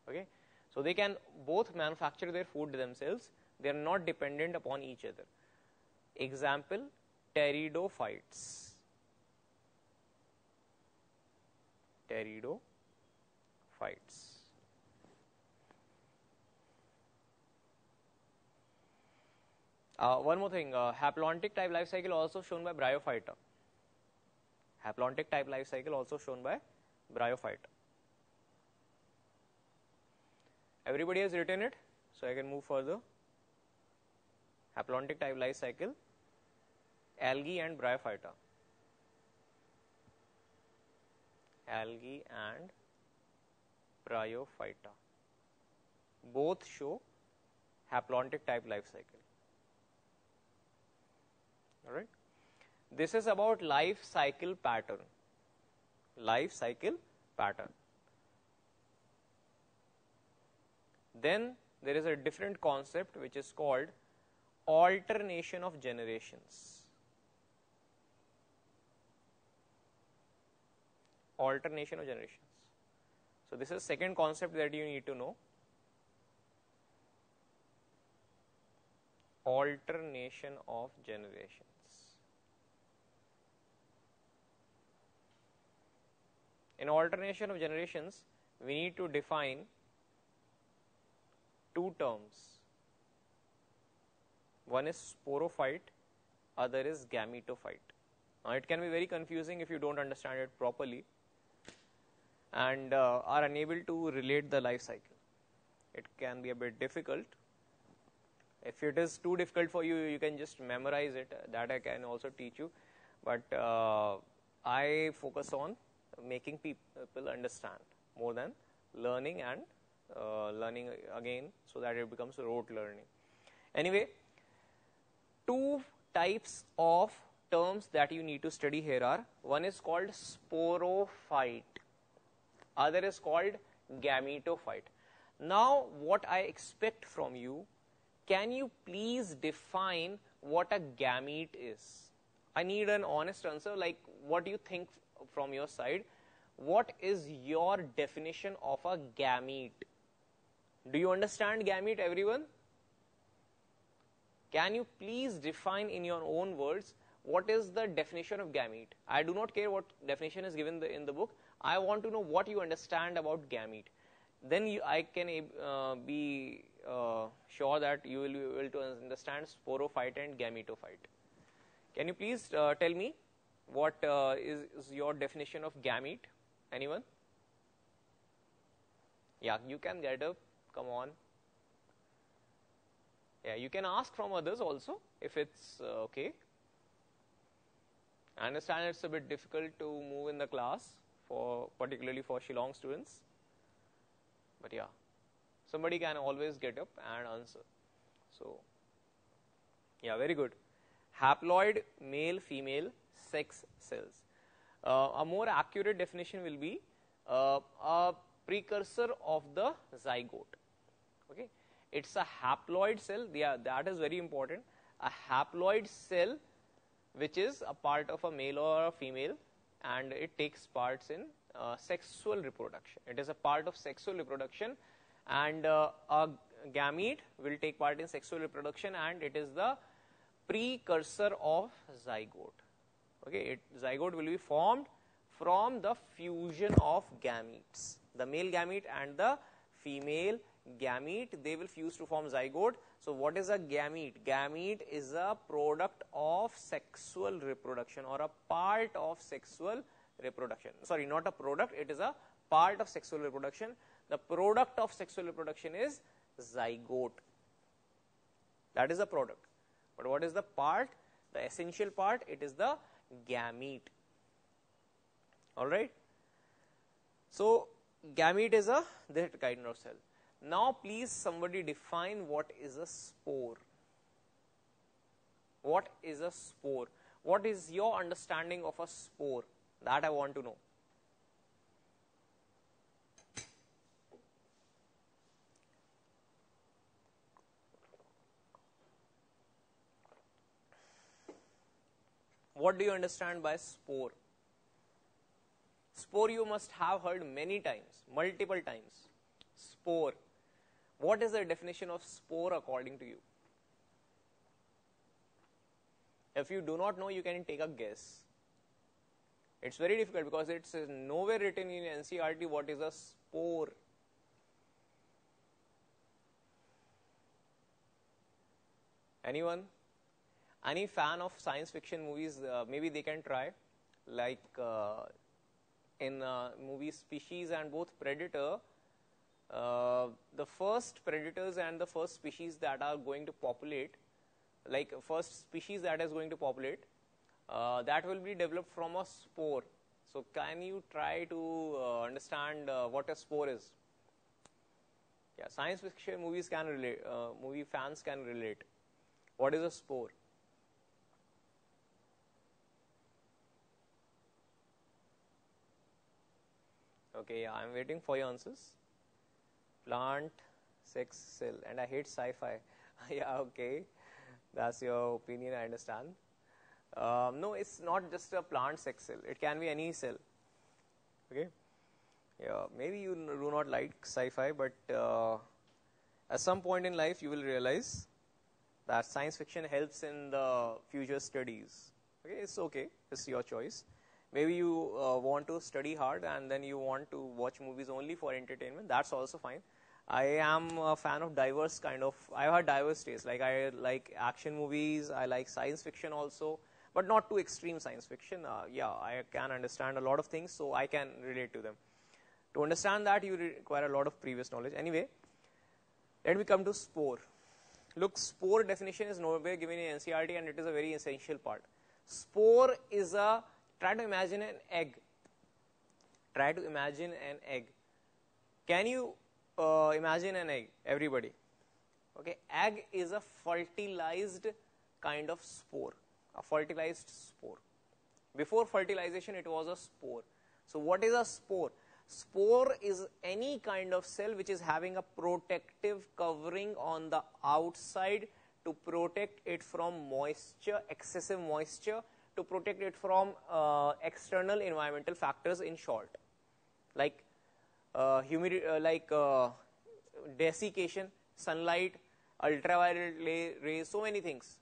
Okay, so they can both manufacture their food themselves. They are not dependent upon each other. Example, pteridophytes. Pteridophytes. One more thing, haplontic type life cycle also shown by bryophyta. Haplontic type life cycle also shown by bryophyta. Everybody has written it, so I can move further. Haplontic type life cycle, algae and bryophyta. Algae and bryophyta both show haplontic type life cycle. All right. This is about life cycle pattern. Life cycle pattern. Then there is a different concept which is called alternation of generations. Alternation of generations. So this is second concept that you need to know. Alternation of generations. In alternation of generations, we need to define two terms. One is sporophyte, other is gametophyte. Now, it can be very confusing if you don't understand it properly and are unable to relate the life cycle. It can be a bit difficult. If it is too difficult for you, you can just memorize it. That I can also teach you. But I focus on making people understand more than learning and learning again so that it becomes rote learning. Anyway, two types of terms that you need to study here are, one is called sporophyte, other is called gametophyte. Now, what I expect from you, can you please define what a gamete is? I need an honest answer, like what do you think from your side? What is your definition of a gamete? Do you understand gamete, everyone? Can you please define in your own words what is the definition of gamete? I do not care what definition is given in the book. I want to know what you understand about gamete. Then I can be sure that you will be able to understand sporophyte and gametophyte. Can you please tell me what is your definition of gamete? Anyone? Yeah, you can get up. Come on. Yeah, you can ask from others also if it's okay. I understand it's a bit difficult to move in the class, particularly for Shillong students. But yeah, somebody can always get up and answer. So, yeah, very good. Haploid male female sex cells. A more accurate definition will be a precursor of the zygote. Okay, it's a haploid cell. Yeah, that is very important. A haploid cell which is a part of a male or a female, and it takes parts in sexual reproduction. It is a part of sexual reproduction, and a gamete will take part in sexual reproduction, and it is the precursor of zygote. Okay, zygote will be formed from the fusion of gametes. The male gamete and the female gamete, they will fuse to form zygote. So, what is a gamete? Gamete is a product of sexual reproduction or a part of sexual reproduction. Sorry, not a product, it is a part of sexual reproduction. The product of sexual reproduction is zygote. That is the product. But what is the part? The essential part, it is the gamete. Alright. So, gamete is that kind of cell. Now, please somebody define what is a spore. What is a spore? What is your understanding of a spore? That I want to know. What do you understand by spore? Spore you must have heard many times, multiple times. Spore. What is the definition of spore according to you? If you do not know, you can take a guess. It's very difficult because it's nowhere written in NCERT what is a spore. Anyone? Any fan of science fiction movies? Maybe they can try. Like in movie Species and both Predator, the first predators and the first species that are going to populate, like first species that is going to populate, that will be developed from a spore. So, can you try to understand what a spore is? Yeah, science fiction movies can relate, movie fans can relate. What is a spore? Okay, yeah, I am waiting for your answers. Plant, sex, cell, and I hate sci-fi. Yeah, okay, that's your opinion, I understand. No, it's not just a plant sex cell. It can be any cell. Okay, yeah, maybe you do not like sci-fi, but at some point in life you will realize that science fiction helps in the future studies. Okay, it's okay. It's your choice. Maybe you want to study hard and then you want to watch movies only for entertainment. That's also fine. I am a fan of diverse kind of, I have diverse tastes. Like I like action movies, I like science fiction also, but not too extreme science fiction. Yeah, I can understand a lot of things, so I can relate to them. To understand that, you require a lot of previous knowledge. Anyway, let me come to spore. Look, spore definition is nowhere given in NCERT, and it is a very essential part. Spore is a, try to imagine an egg. Try to imagine an egg. Can you imagine an egg, everybody? Okay, egg is a fertilized kind of spore, a fertilized spore. Before fertilization, it was a spore. So what is a spore? Spore is any kind of cell which is having a protective covering on the outside to protect it from moisture, excessive moisture, to protect it from external environmental factors, in short, like humidity, desiccation, sunlight, ultraviolet rays, so many things.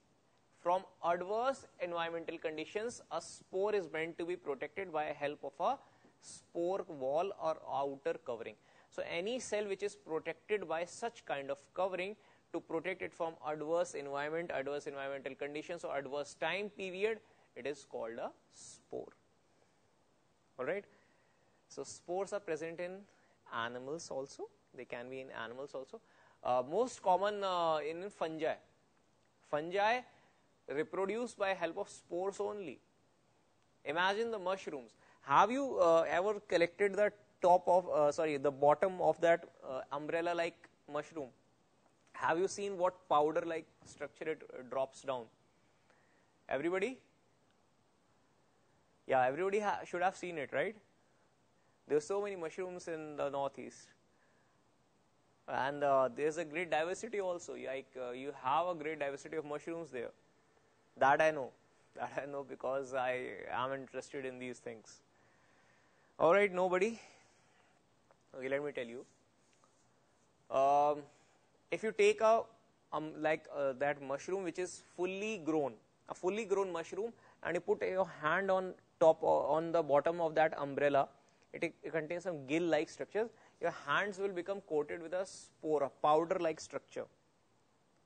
From adverse environmental conditions, a spore is meant to be protected by help of a spore wall or outer covering. So any cell which is protected by such kind of covering to protect it from adverse environment, adverse environmental conditions, or adverse time period, it is called a spore. Alright. So spores are present in animals also. They can be in animals also. Most common in fungi. Fungi reproduce by help of spores only. Imagine the mushrooms. Have you ever collected the top of, the bottom of that umbrella-like mushroom? Have you seen what powder-like structure it drops down? Everybody? Yeah, everybody should have seen it, right? There are so many mushrooms in the northeast. And there's a great diversity also. Like you have a great diversity of mushrooms there. That I know. That I know because I am interested in these things. Alright, nobody? Okay, let me tell you. If you take a that mushroom which is fully grown, a fully grown mushroom, and you put your hand on top on the bottom of that umbrella, it contains some gill-like structures. Your hands will become coated with a spore, a powder-like structure.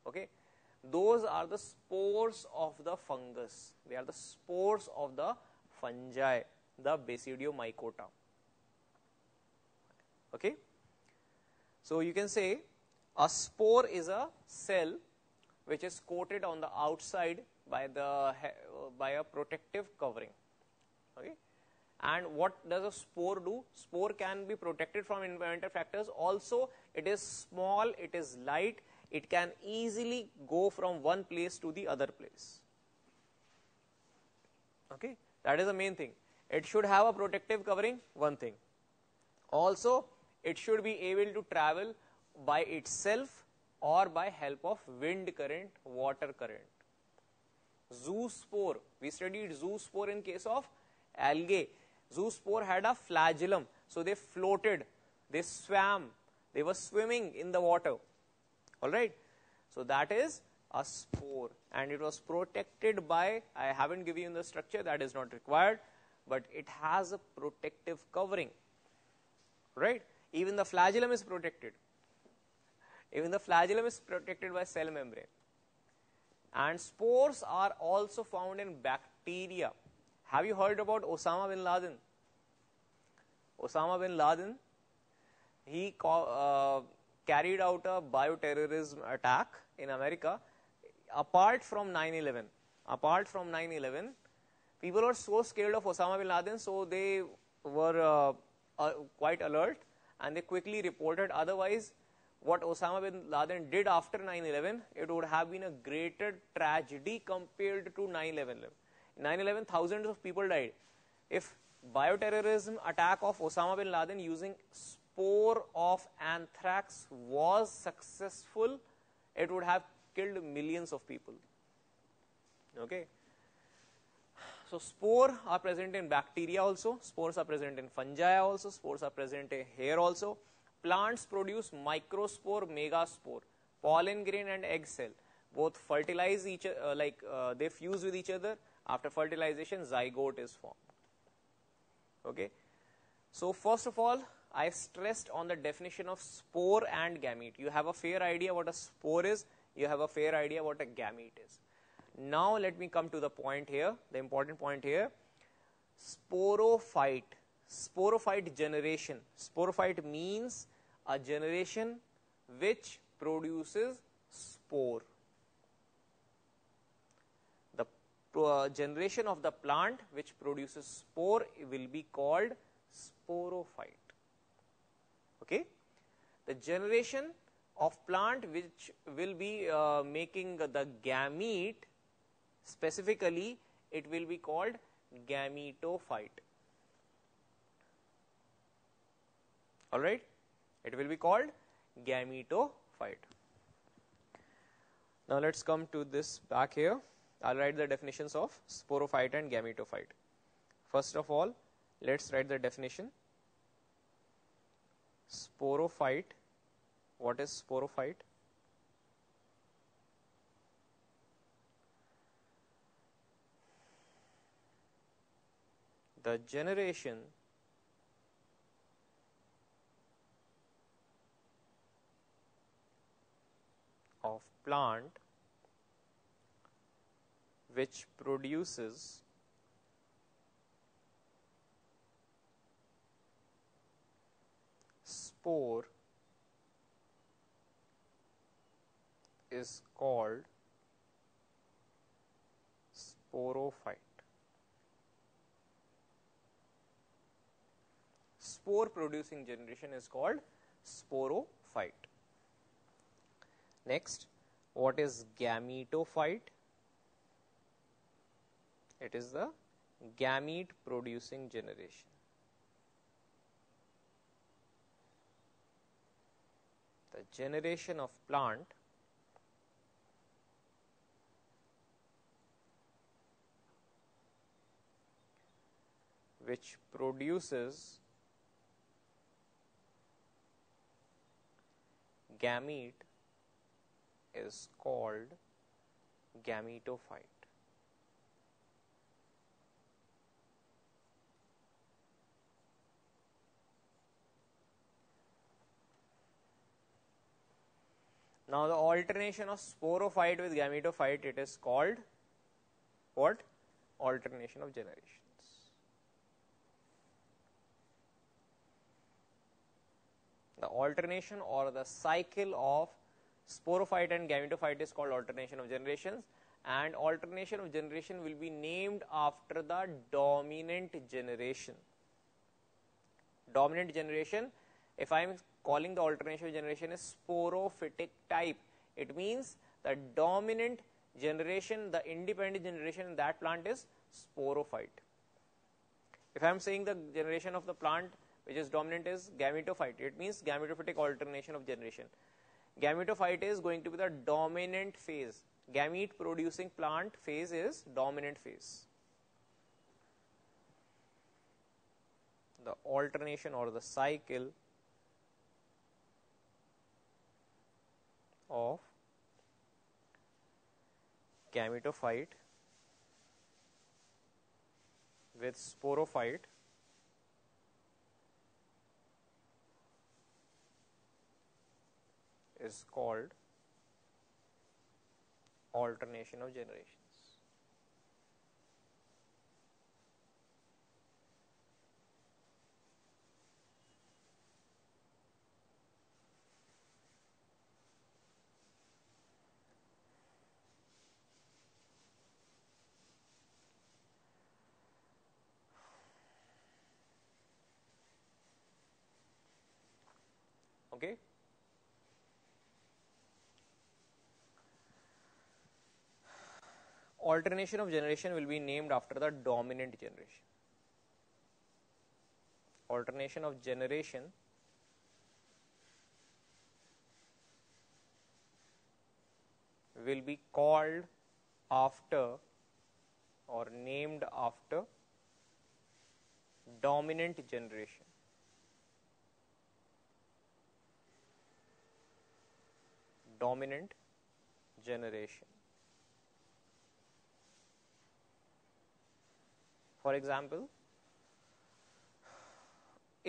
Okay, those are the spores of the fungus. They are the spores of the fungi, the Basidiomycota. Okay, so you can say a spore is a cell which is coated on the outside by a protective covering. Okay, and what does a spore do? Spore can be protected from environmental factors. Also, it is small, it is light, it can easily go from one place to the other place. Okay, that is the main thing. It should have a protective covering, one thing. Also, it should be able to travel by itself or by help of wind current, water current. Zoospore, we studied zoospore in case of algae. Zoospore had a flagellum, so they floated, they swam, they were swimming in the water. Alright, so that is a spore, and it was protected by, I haven't given you the structure, that is not required, but it has a protective covering. Right? Even the flagellum is protected. Even the flagellum is protected by cell membrane. And spores are also found in bacteria. Have you heard about Osama bin Laden? Osama bin Laden, he carried out a bioterrorism attack in America. Apart from 9/11, people were so scared of Osama bin Laden, so they were quite alert, and they quickly reported. Otherwise, what Osama bin Laden did after 9/11, it would have been a greater tragedy compared to 9/11. 9/11, thousands of people died. If bioterrorism attack of Osama bin Laden using spore of anthrax was successful, it would have killed millions of people. Okay. So spores are present in bacteria also, spores are present in fungi also, spores are present in hair also. Plants produce microspore, megaspore, pollen grain and egg cell. Both fertilize each they fuse with each other. After fertilization, zygote is formed. Okay. So first of all, I stressed on the definition of spore and gamete. You have a fair idea what a spore is, you have a fair idea what a gamete is. Now let me come to the point here, the important point here. Sporophyte, sporophyte generation. Sporophyte means a generation which produces spore. The generation of the plant which produces spore will be called sporophyte. Okay. The generation of plant which will be making the gamete, specifically it will be called gametophyte. All right, it will be called gametophyte. Now let's come to this back here. I'll write the definitions of sporophyte and gametophyte. First of all, let's write the definition. Sporophyte. What is sporophyte? The generation of plant which produces spore is called sporophyte. Spore producing generation is called sporophyte. Next, what is gametophyte? It is the gamete producing generation. The generation of plant which produces gamete is called gametophyte. Now the alternation of sporophyte with gametophyte, it is called what? Alternation of generations. The alternation or the cycle of sporophyte and gametophyte is called alternation of generations, and alternation of generation will be named after the dominant generation. Dominant generation, if I am calling the alternation of generation is sporophytic type, it means the dominant generation, the independent generation in that plant is sporophyte. If I am saying the generation of the plant which is dominant is gametophyte, it means gametophytic alternation of generation. Gametophyte is going to be the dominant phase. Gamete producing plant phase is dominant phase. The alternation or the cycle of gametophyte with sporophyte is called alternation of generations. Okay. Alternation of generation will be named after the dominant generation. Alternation of generation will be called after or named after dominant generation. Dominant generation. For example,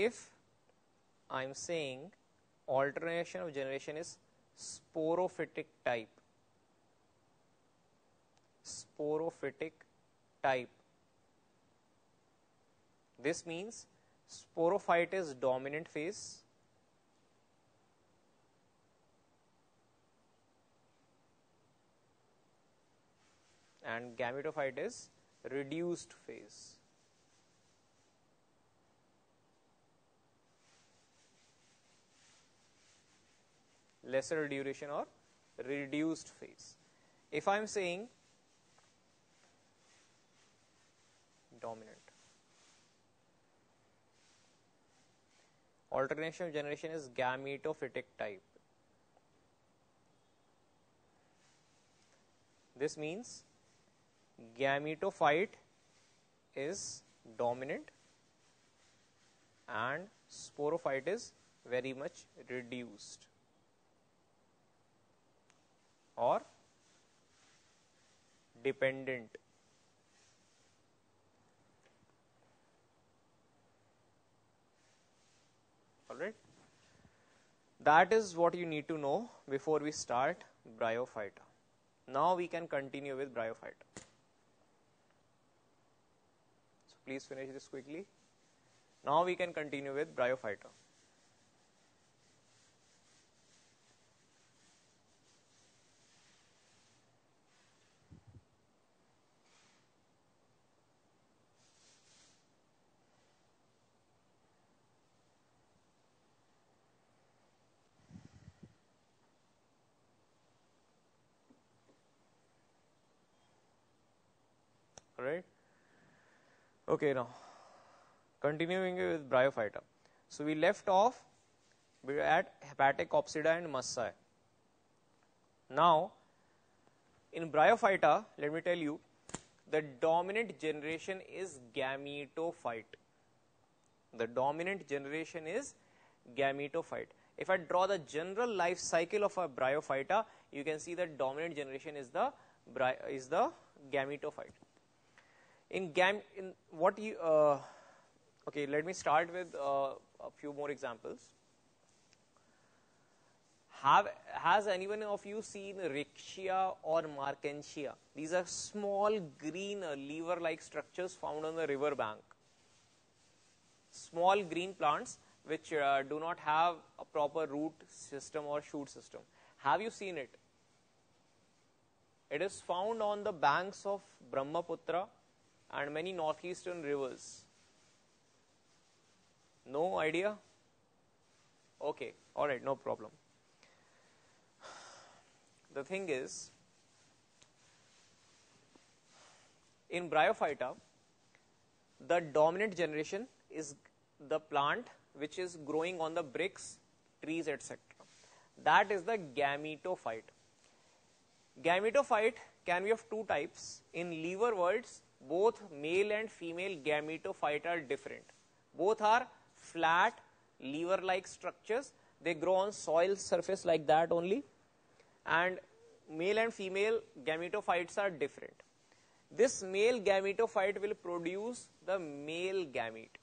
if I am saying alternation of generation is sporophytic type, this means sporophyte is dominant phase, and gametophyte is reduced phase. Lesser duration or reduced phase. If I am saying dominant, alternation of generation is gametophytic type, this means gametophyte is dominant and sporophyte is very much reduced or dependent. Alright, that is what you need to know before we start bryophyta. Now we can continue with bryophyta. So please finish this quickly. Now we can continue with bryophyta. Right. Okay, now continuing with bryophyta. So we left off at hepatic opsida and mussae. Now in bryophyta, let me tell you, the dominant generation is gametophyte. The dominant generation is gametophyte. If I draw the general life cycle of a bryophyta, you can see that dominant generation is the gametophyte. Okay, let me start with a few more examples. Has anyone of you seen Riccia or Markensia? These are small green lever-like structures found on the river bank. Small green plants which do not have a proper root system or shoot system. Have you seen it? It is found on the banks of Brahmaputra and many northeastern rivers. No idea? Okay, alright, no problem. The thing is, in bryophyta, the dominant generation is the plant which is growing on the bricks, trees, etc. That is the gametophyte. Gametophyte can be of two types. In lever worlds, both male and female gametophyte are different. Both are flat, lever-like structures. They grow on soil surface like that only. And male and female gametophytes are different. This male gametophyte will produce the male gamete.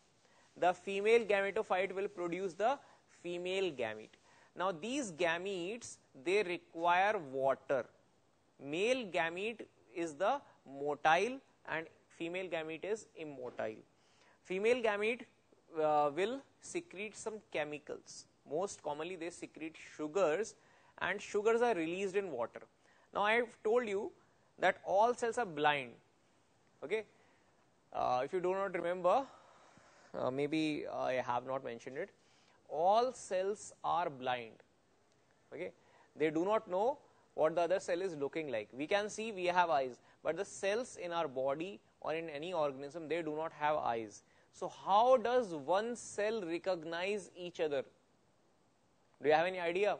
The female gametophyte will produce the female gamete. Now these gametes, they require water. Male gamete is the motile and female gamete is immotile. Female gamete will secrete some chemicals. Most commonly they secrete sugars, and sugars are released in water. Now I have told you that all cells are blind. Okay, if you do not remember, maybe I have not mentioned it. All cells are blind. Okay, they do not know what the other cell is looking like. We can see, we have eyes, but the cells in our body or in any organism, they do not have eyes. So how does one cell recognize each other? Do you have any idea?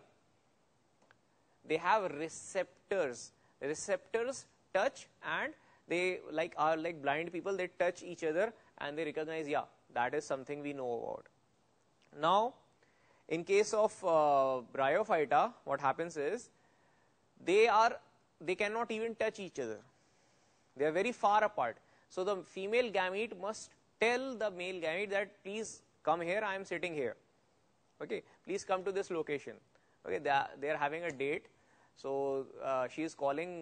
They have receptors. Receptors touch, and they are like blind people. They touch each other and they recognize, yeah, that is something we know about. Now, in case of bryophyta, what happens is they cannot even touch each other. They are very far apart. So the female gamete must tell the male gamete that please come here, I am sitting here. Okay, please come to this location. Okay, they are having a date, so she is calling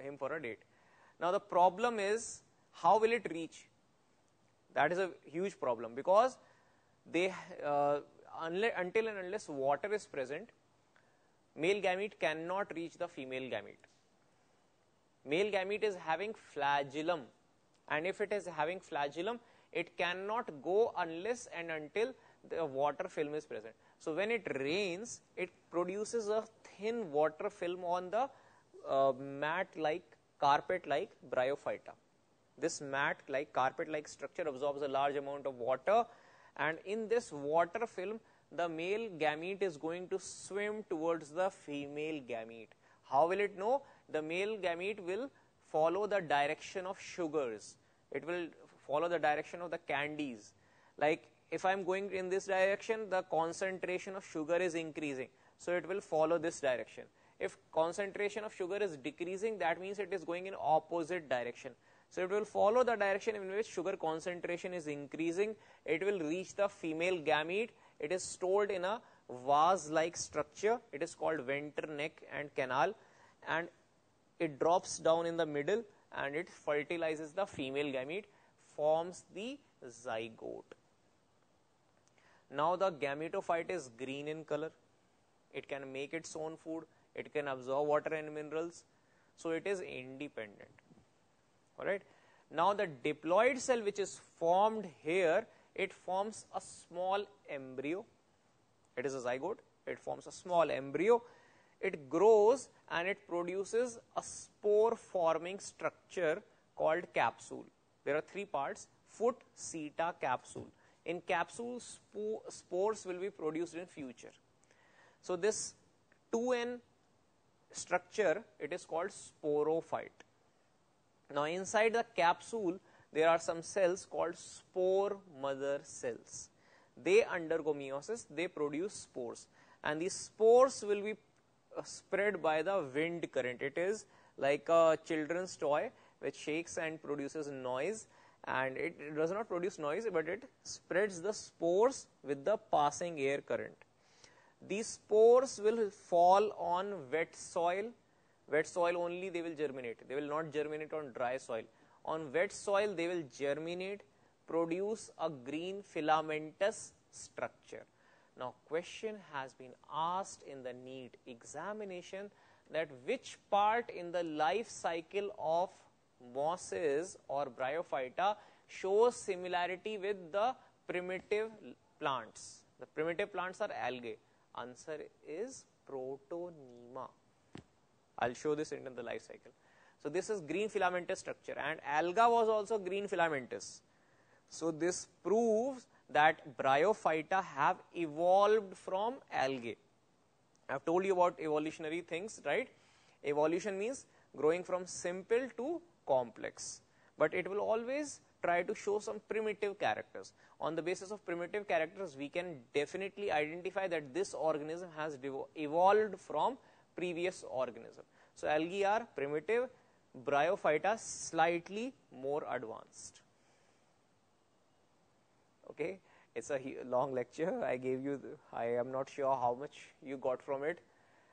him for a date. Now the problem is, how will it reach? That is a huge problem, because they until and unless water is present, male gamete cannot reach the female gamete. Male gamete is having flagellum, and if it is having flagellum, it cannot go unless and until the water film is present. So when it rains, it produces a thin water film on the mat-like, carpet-like bryophyta. This mat-like, carpet-like structure absorbs a large amount of water, and in this water film, the male gamete is going to swim towards the female gamete. How will it know? The male gamete will follow the direction of sugars. It will follow the direction of the candies. Like if I am going in this direction, the concentration of sugar is increasing, so it will follow this direction. If concentration of sugar is decreasing, that means it is going in opposite direction. So it will follow the direction in which sugar concentration is increasing. It will reach the female gamete. It is stored in a vase-like structure. It is called venter, neck and canal, and it drops down in the middle and it fertilizes the female gamete, forms the zygote. Now the gametophyte is green in color. It can make its own food. It can absorb water and minerals. So it is independent. Alright. Now the diploid cell which is formed here, it forms a small embryo. It is a zygote. It forms a small embryo. It grows and it produces a spore forming structure called capsule. There are three parts: foot, seta, capsule. In capsule, spores will be produced in future. So this 2N structure, it is called sporophyte. Now inside the capsule, there are some cells called spore mother cells. They undergo meiosis, they produce spores, and these spores will be spread by the wind current. It is like a children's toy which shakes and produces noise, and it does not produce noise, but it spreads the spores with the passing air current. These spores will fall on wet soil. Wet soil only they will germinate. They will not germinate on dry soil. On wet soil they will germinate, produce a green filamentous structure. Now question has been asked in the NEET examination that which part in the life cycle of mosses or bryophyta shows similarity with the primitive plants. The primitive plants are algae. Answer is protonema. I'll show this in the life cycle. So this is green filamentous structure, and alga was also green filamentous. So this proves that bryophyta have evolved from algae. I've told you about evolutionary things, right? Evolution means growing from simple to complex, but it will always try to show some primitive characters. On the basis of primitive characters, we can definitely identify that this organism has evolved from previous organism. So algae are primitive, bryophyta slightly more advanced. Okay, it's a long lecture I gave you. I am not sure how much you got from it.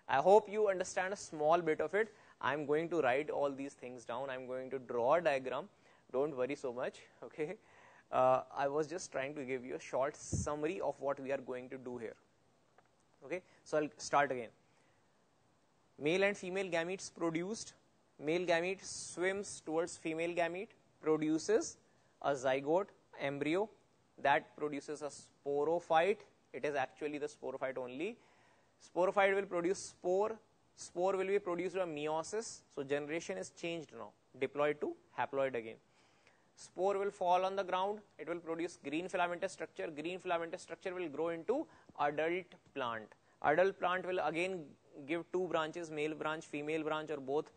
I hope you understand a small bit of it. I am going to write all these things down. I am going to draw a diagram. Don't worry so much. Okay, I was just trying to give you a short summary of what we are going to do here. Okay, so I'll start again. Male and female gametes produced. Male gamete swims towards female gamete, produces a zygote embryo that produces a sporophyte. It is actually the sporophyte only. Sporophyte will produce spore. Spore will be produced by meiosis. So generation is changed now, diploid to haploid again. Spore will fall on the ground. It will produce green filamentous structure. Green filamentous structure will grow into adult plant. Adult plant will again give two branches, male branch, female branch, or both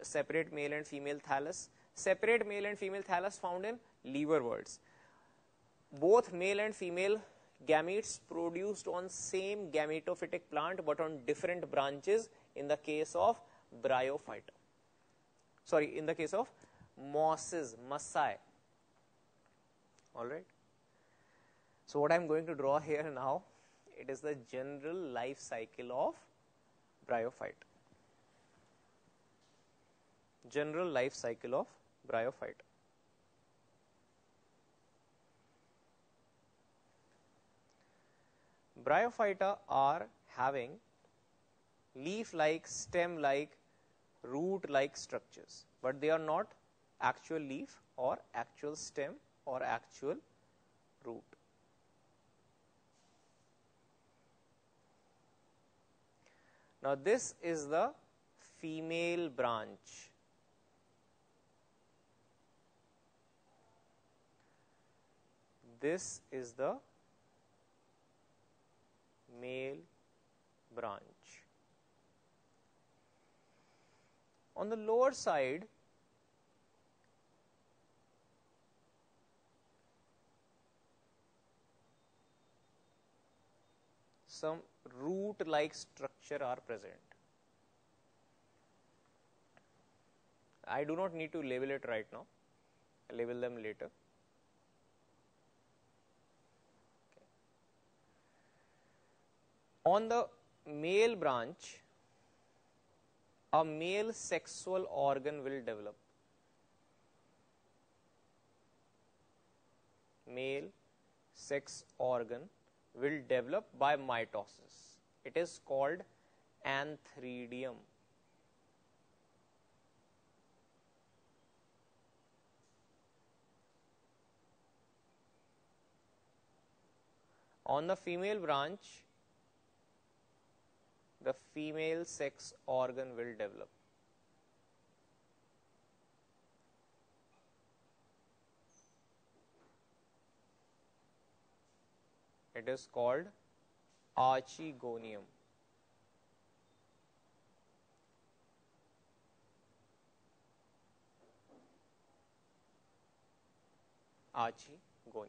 separate male and female thallus. Separate male and female thallus found in liverworts. Both male and female gametes produced on same gametophytic plant but on different branches in the case of bryophyta. Sorry, in the case of mosses, mossae. Alright. So what I am going to draw here now, it is the general life cycle of bryophyte. General life cycle of bryophyte. Bryophyta are having leaf-like, stem-like, root-like structures, but they are not actual leaf or actual stem or actual root. Now this is the female branch. This is the male branch. On the lower side, some root-like structure are present. I do not need to label it right now. I'll label them later. Okay. On the male branch, a male sexual organ will develop. Male sex organ will develop by mitosis. It is called antheridium. On the female branch, the female sex organ will develop. It is called archegonium. Archegonium.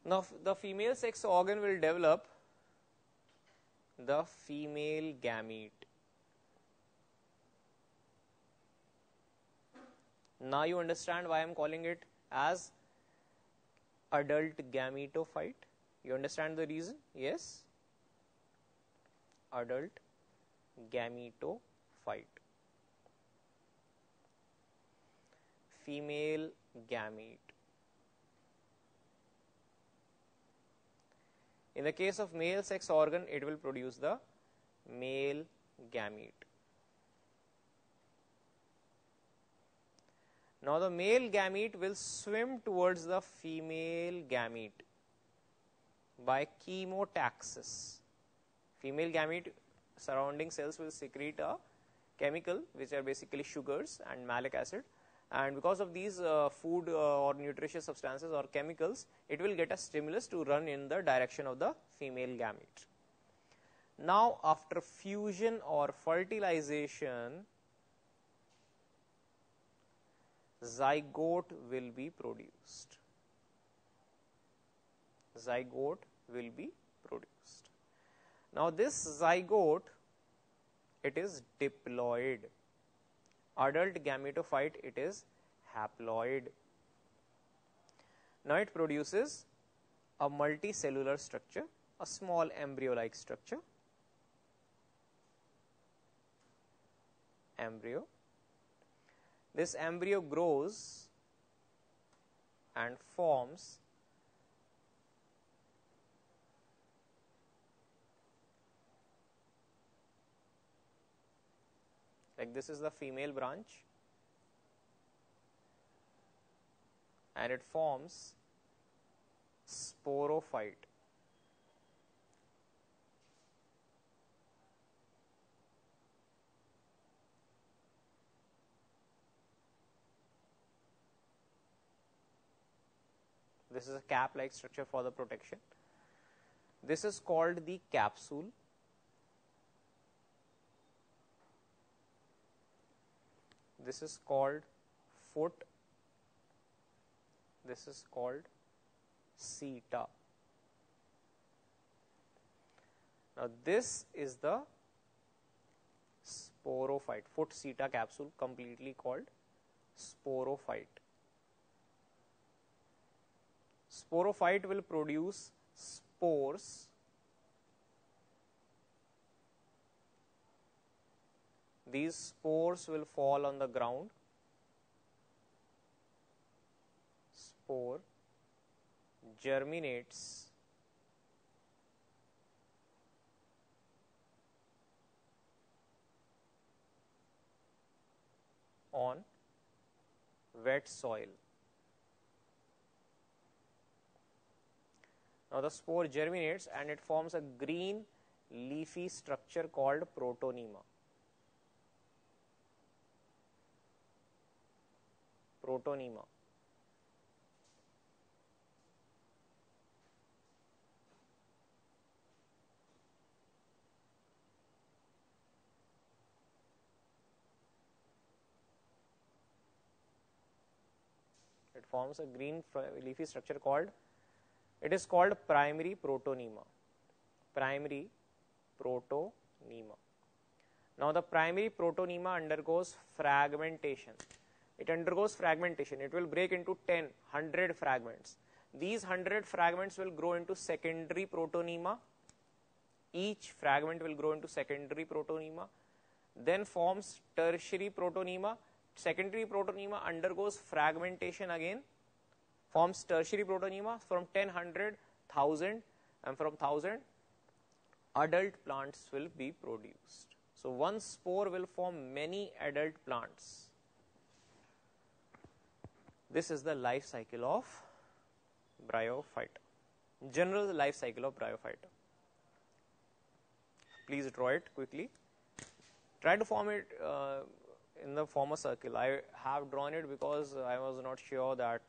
Now, the female sex organ will develop the female gamete. Now you understand why I am calling it as adult gametophyte. You understand the reason? Yes? Adult gametophyte. Female gamete. In the case of male sex organ, it will produce the male gamete. Now the male gamete will swim towards the female gamete by chemotaxis. Female gamete surrounding cells will secrete a chemical which are basically sugars and malic acid, and because of these food or nutritious substances or chemicals, it will get a stimulus to run in the direction of the female gamete. Now after fusion or fertilization, zygote will be produced. Zygote will be produced. Now this zygote, it is diploid. Adult gametophyte, it is haploid. Now it produces a multicellular structure, a small embryo-like structure. Embryo. This embryo grows and forms like this is the female branch, and it forms sporophyte. This is a cap-like structure for the protection. This is called the capsule. This is called foot. This is called seta. Now this is the sporophyte, foot seta capsule, completely called sporophyte. Sporophyte will produce spores. These spores will fall on the ground. Spore germinates on wet soil. Now the spore germinates and it forms a green leafy structure called protonema. Protonema. It forms a green leafy structure called, it is called primary protonema. Primary protonema. Now the primary protonema undergoes fragmentation. It undergoes fragmentation. It will break into 10, 100 fragments. These 100 fragments will grow into secondary protonema. Each fragment will grow into secondary protonema. Then forms tertiary protonema. Secondary protonema undergoes fragmentation again, forms tertiary protonema. From 10, 100, 1000, and from 1000 adult plants will be produced. So one spore will form many adult plants. This is the life cycle of bryophyte. In general, the life cycle of bryophyte. Please draw it quickly. Try to form it in the form a circle. I have drawn it because I was not sure that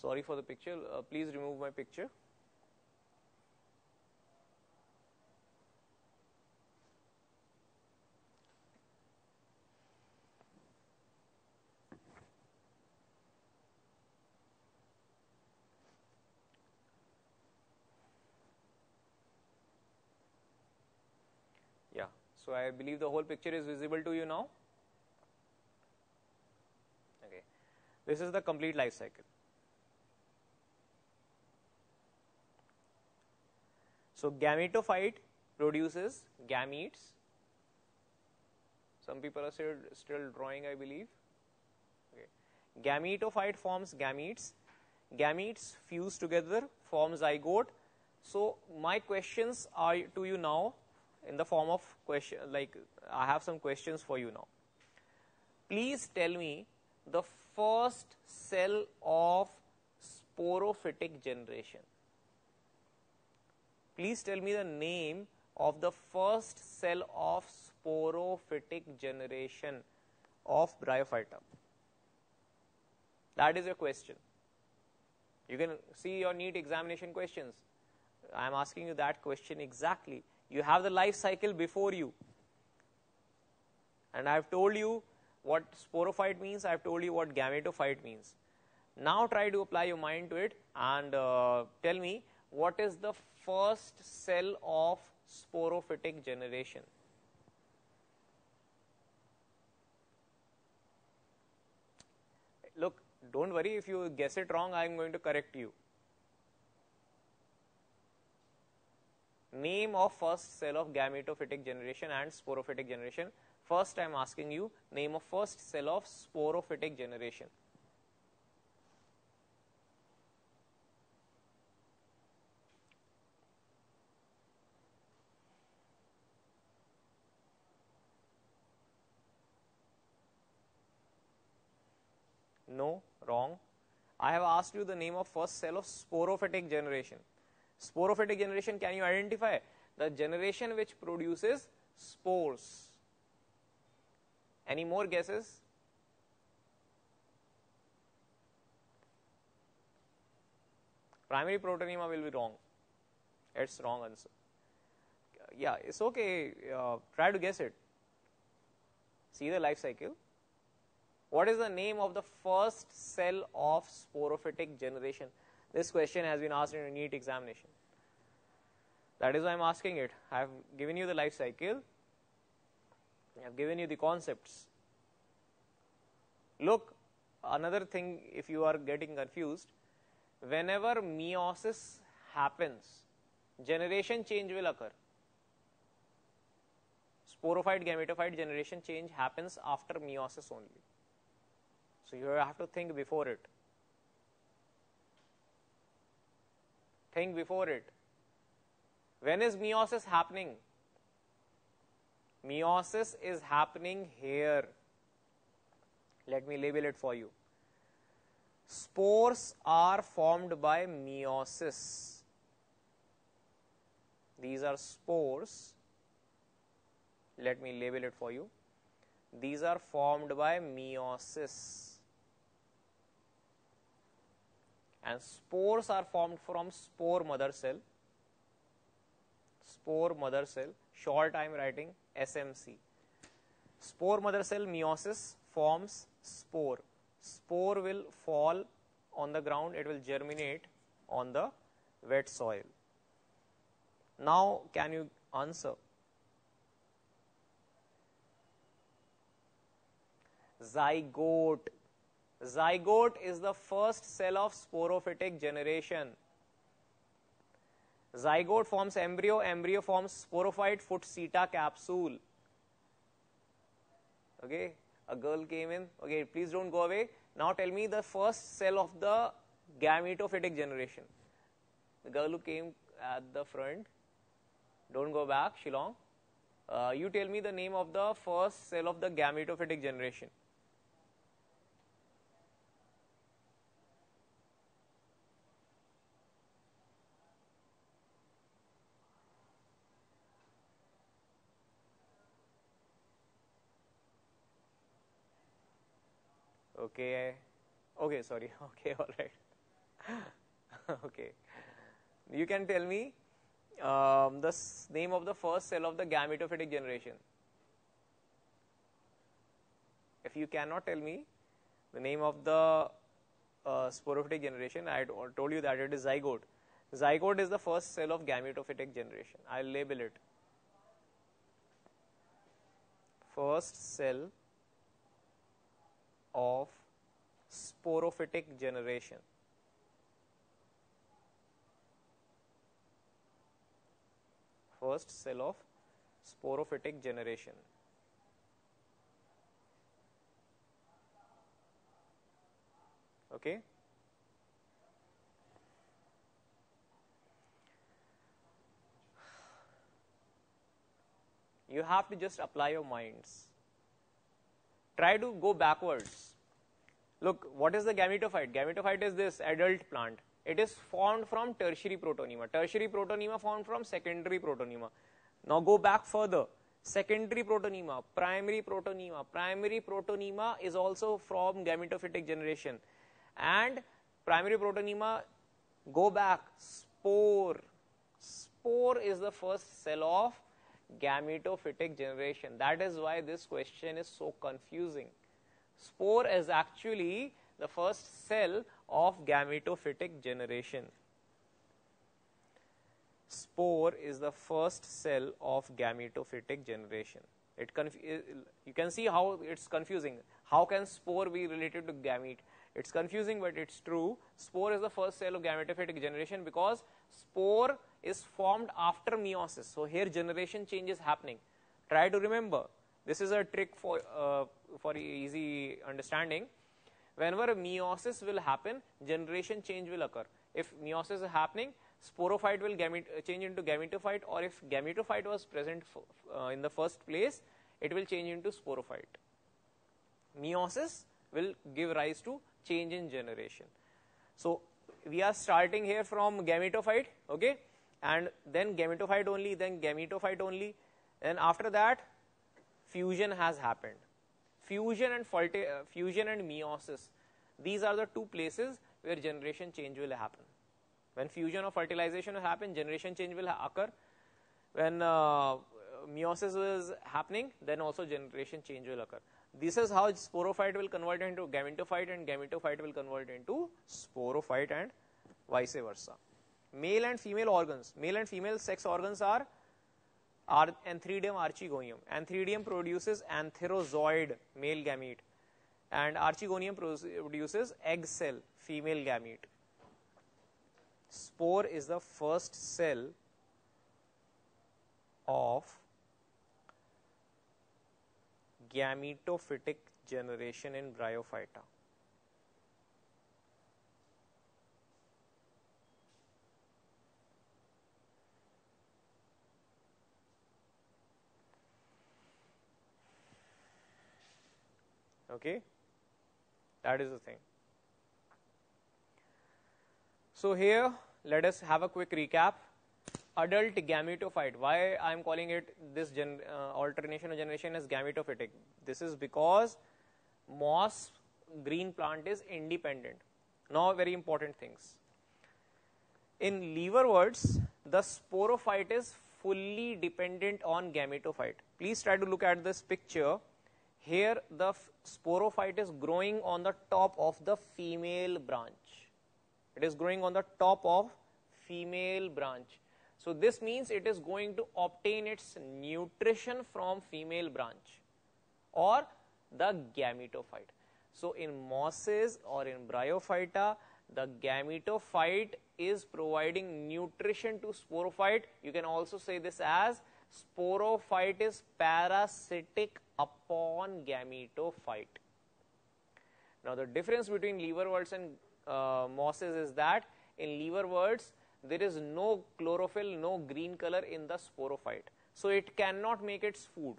sorry for the picture, please remove my picture. Yeah, so I believe the whole picture is visible to you now. Okay, this is the complete life cycle. So gametophyte produces gametes. Some people are still drawing, I believe. Okay. Gametophyte forms gametes. Gametes fuse together, form zygote. So my questions are to you now in the form of question, like I have some questions for you now. Please tell me the first cell of sporophytic generation. Please tell me the name of the first cell of sporophytic generation of Bryophyta. That is your question. You can see your NEET examination questions. I am asking you that question exactly. You have the life cycle before you. And I have told you what sporophyte means, I have told you what gametophyte means. Now try to apply your mind to it and tell me what is the first cell of sporophytic generation. Look, don't worry, if you guess it wrong, I am going to correct you. Name of first cell of gametophytic generation and sporophytic generation. First I am asking you name of first cell of sporophytic generation. No, wrong. I have asked you the name of first cell of sporophytic generation. Sporophytic generation, can you identify? The generation which produces spores. Any more guesses? Primary protonema will be wrong. It's wrong answer. Yeah, it's okay. Try to guess it. See the life cycle. What is the name of the first cell of sporophytic generation? This question has been asked in a NEET examination. That is why I am asking it. I have given you the life cycle, I have given you the concepts. Look, another thing, if you are getting confused, whenever meiosis happens, generation change will occur. Sporophyte, gametophyte generation change happens after meiosis only. So you have to think before it. Think before it. When is meiosis happening? Meiosis is happening here. Let me label it for you. Spores are formed by meiosis. These are spores. Let me label it for you. These are formed by meiosis. And spores are formed from spore mother cell. Spore mother cell, short I am writing SMC. Spore mother cell meiosis forms spore. Spore will fall on the ground, it will germinate on the wet soil. Now, can you answer? Zygote. Zygote is the first cell of sporophytic generation. Zygote forms embryo, embryo forms sporophyte, foot seta capsule. Okay, a girl came in. Okay, please don't go away. Now tell me the first cell of the gametophytic generation. The girl who came at the front, don't go back, Shillong. You tell me the name of the first cell of the gametophytic generation. Okay, okay, sorry, okay, all right. Okay, you can tell me the name of the first cell of the gametophytic generation. If you cannot tell me the name of the sporophytic generation, I told you that it is zygote. Zygote is the first cell of gametophytic generation. I will label it. First cell of sporophytic generation. First cell of sporophytic generation. Okay. You have to just apply your minds. Try to go backwards. Look, what is the gametophyte? Gametophyte is this adult plant. It is formed from tertiary protonema. Tertiary protonema formed from secondary protonema. Now go back further. Secondary protonema, primary protonema. Primary protonema is also from gametophytic generation. And primary protonema, go back, spore. Spore is the first cell of gametophytic generation. That is why this question is so confusing. Spore is actually the first cell of gametophytic generation. Spore is the first cell of gametophytic generation. You can see how it's confusing. How can spore be related to gamete? It's confusing, but it's true. Spore is the first cell of gametophytic generation because spore is formed after meiosis. So here generation change is happening. Try to remember. This is a trick for easy understanding. Whenever meiosis will happen, generation change will occur. If meiosis is happening, sporophyte will change into gametophyte, or if gametophyte was present in the first place, it will change into sporophyte. Meiosis will give rise to change in generation. So we are starting here from gametophyte, okay, and then gametophyte only, then gametophyte only, and after that fusion has happened. Fusion and meiosis, these are the two places where generation change will happen. When fusion or fertilization will happen, generation change will occur. When meiosis is happening, then also generation change will occur. This is how sporophyte will convert into gametophyte and gametophyte will convert into sporophyte and vice versa. Male and female organs, male and female sex organs are Antheridium archegonium. Antheridium produces antherozoid male gamete and archegonium produces egg cell female gamete. Spore is the first cell of gametophytic generation in Bryophyta. Okay, that is the thing. So here, let us have a quick recap. Adult gametophyte. Why I am calling it this alternation of generation as gametophytic? This is because moss green plant is independent. Now, very important things. In liverworts, the sporophyte is fully dependent on gametophyte. Please try to look at this picture. Here, the sporophyte is growing on the top of the female branch. It is growing on the top of female branch. So this means it is going to obtain its nutrition from female branch or the gametophyte. So in mosses or in Bryophyta, the gametophyte is providing nutrition to sporophyte. You can also say this as sporophyte is parasitic upon gametophyte. Now the difference between liverworts and mosses is that in liverworts there is no chlorophyll, no green color in the sporophyte. So it cannot make its food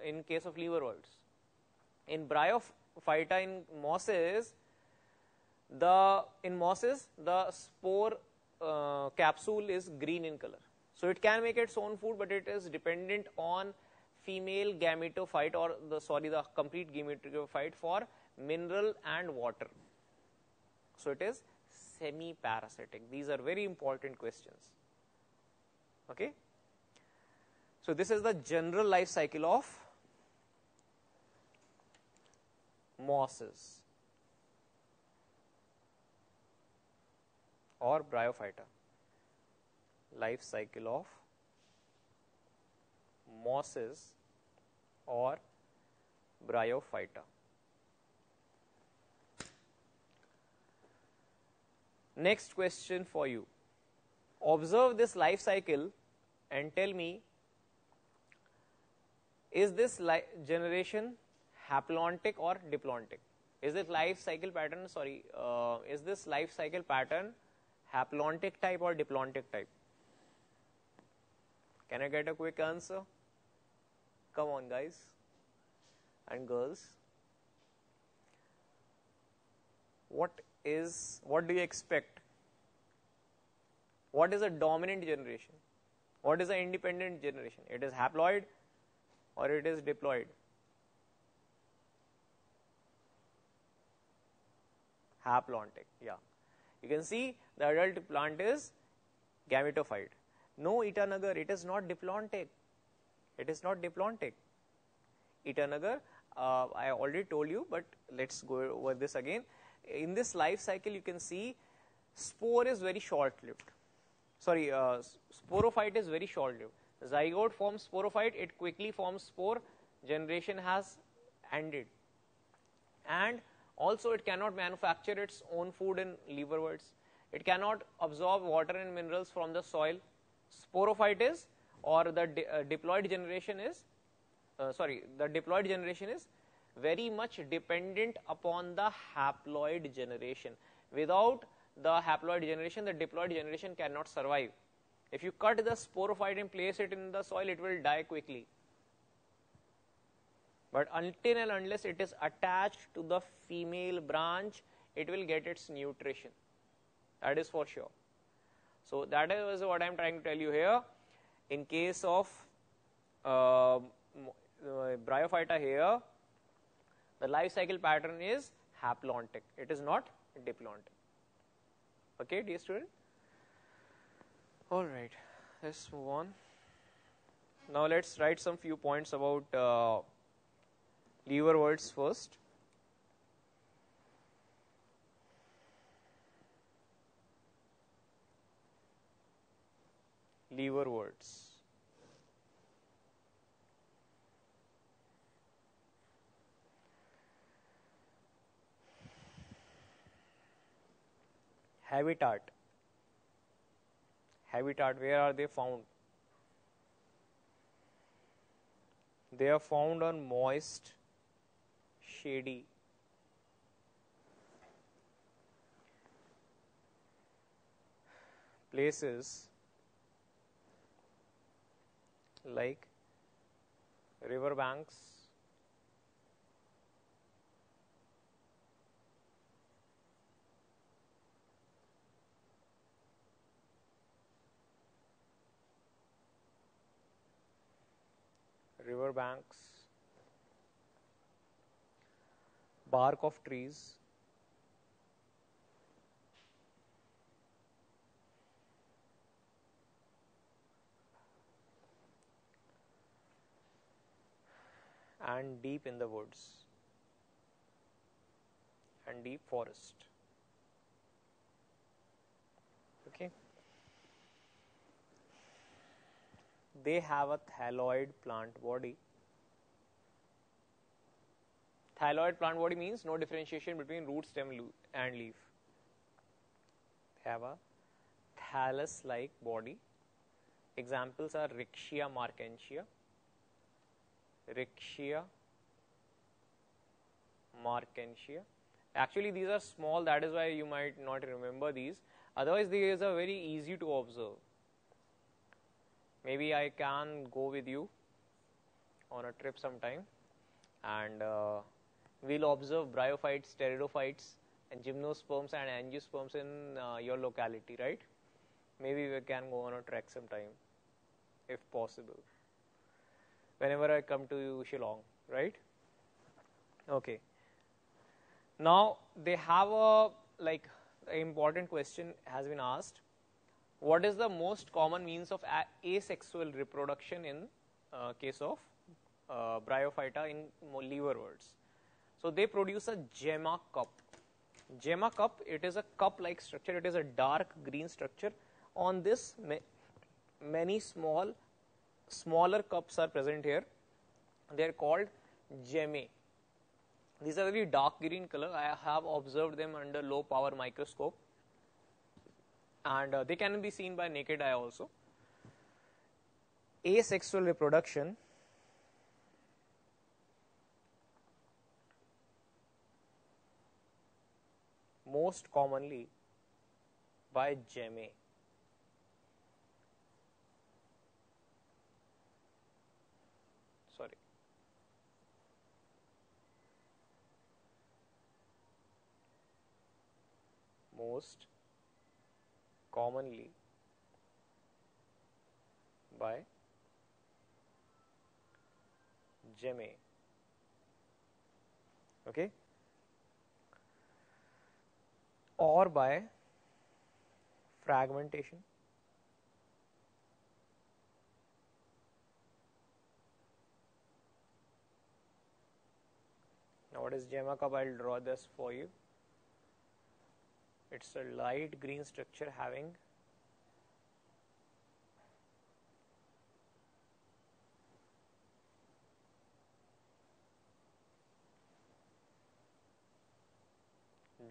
in case of liverworts. In Bryophyta, in mosses, the spore capsule is green in color. So it can make its own food, but it is dependent on female gametophyte or the complete gametophyte for mineral and water. So it is semi-parasitic. These are very important questions. Okay. So this is the general life cycle of mosses or Bryophyta. Life cycle of mosses or Bryophyta. Next question for you. Observe this life cycle and tell me, is this generation haplontic or diplontic? Is this life cycle pattern, is this life cycle pattern haplontic type or diplontic type? Can I get a quick answer? Come on, guys and girls. What do you expect? What is a dominant generation? What is an independent generation? It is haploid or it is diploid? Haplontic, yeah. You can see the adult plant is gametophyte. No, Itanagar, it is not diplontic. It is not diplontic. Itanagar, I already told you, but let's go over this again. In this life cycle, you can see spore is very short-lived. Sporophyte is very short-lived. Zygote forms sporophyte, it quickly forms spore, generation has ended. And also it cannot manufacture its own food in liverworts. It cannot absorb water and minerals from the soil. Sporophyte is, or the diploid generation is, very much dependent upon the haploid generation. Without the haploid generation, the diploid generation cannot survive. If you cut the sporophyte and place it in the soil, it will die quickly. But until and unless it is attached to the female branch, it will get its nutrition. That is for sure. So that is what I am trying to tell you here. In case of Bryophyta here, the life cycle pattern is haplontic. It is not diplontic. Okay, dear student? Alright, let's move on. Now let's write some few points about liverworts first. leverworts. Habitat. Habitat, where are they found? They are found on moist, shady places like river banks, bark of trees, and deep in the woods and deep forest. Okay. They have a thalloid plant body. Thalloid plant body means no differentiation between root, stem, and leaf. They have a thallus-like body. Examples are Riccia markensia, Riccia markensia. Actually, these are small, that is why you might not remember these. Otherwise, these are very easy to observe. Maybe I can go with you on a trip sometime, and we'll observe bryophytes, pteridophytes, and gymnosperms and angiosperms in your locality, right? Maybe we can go on a trek sometime, if possible, whenever I come to Shillong, right? Okay. Now, they have a, like, important question has been asked. What is the most common means of asexual reproduction in case of bryophyta in liverworts? So, they produce a gemma cup. Gemma cup, it is a cup-like structure. It is a dark green structure. On this, many smaller cups are present here. They are called gemmae. These are very dark green color. I have observed them under low power microscope, and they can be seen by naked eye also. Asexual reproduction most commonly by gemmae. Sorry. Most commonly by gemmae. Okay. Or by fragmentation. Now, what is gemma cup? I will draw this for you. It's a light green structure having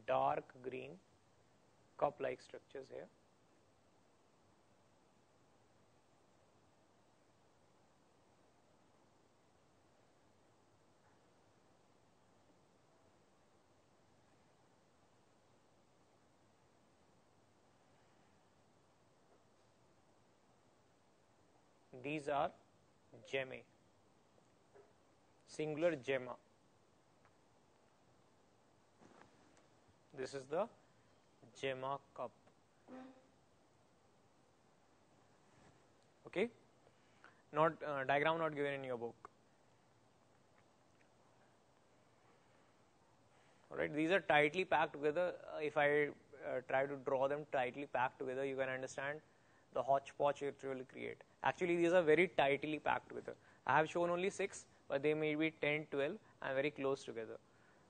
dark green cup-like structures here. These are gemmae, singular gemma. This is the gemma cup. Okay, not diagram not given in your book. All right, these are tightly packed together. If I try to draw them tightly packed together, you can understand the hodgepodge it will create. Actually, these are very tightly packed together. I have shown only 6, but they may be 10, 12, and very close together.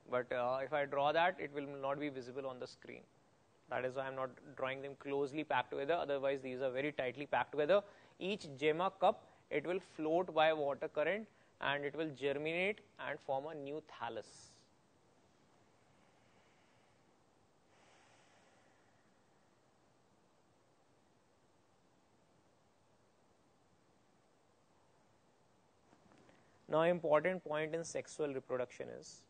But if I draw that, it will not be visible on the screen. That is why I am not drawing them closely packed together. Otherwise, these are very tightly packed together. each gemma cup, it will float by water current and it will germinate and form a new thallus. Now, important point in sexual reproduction is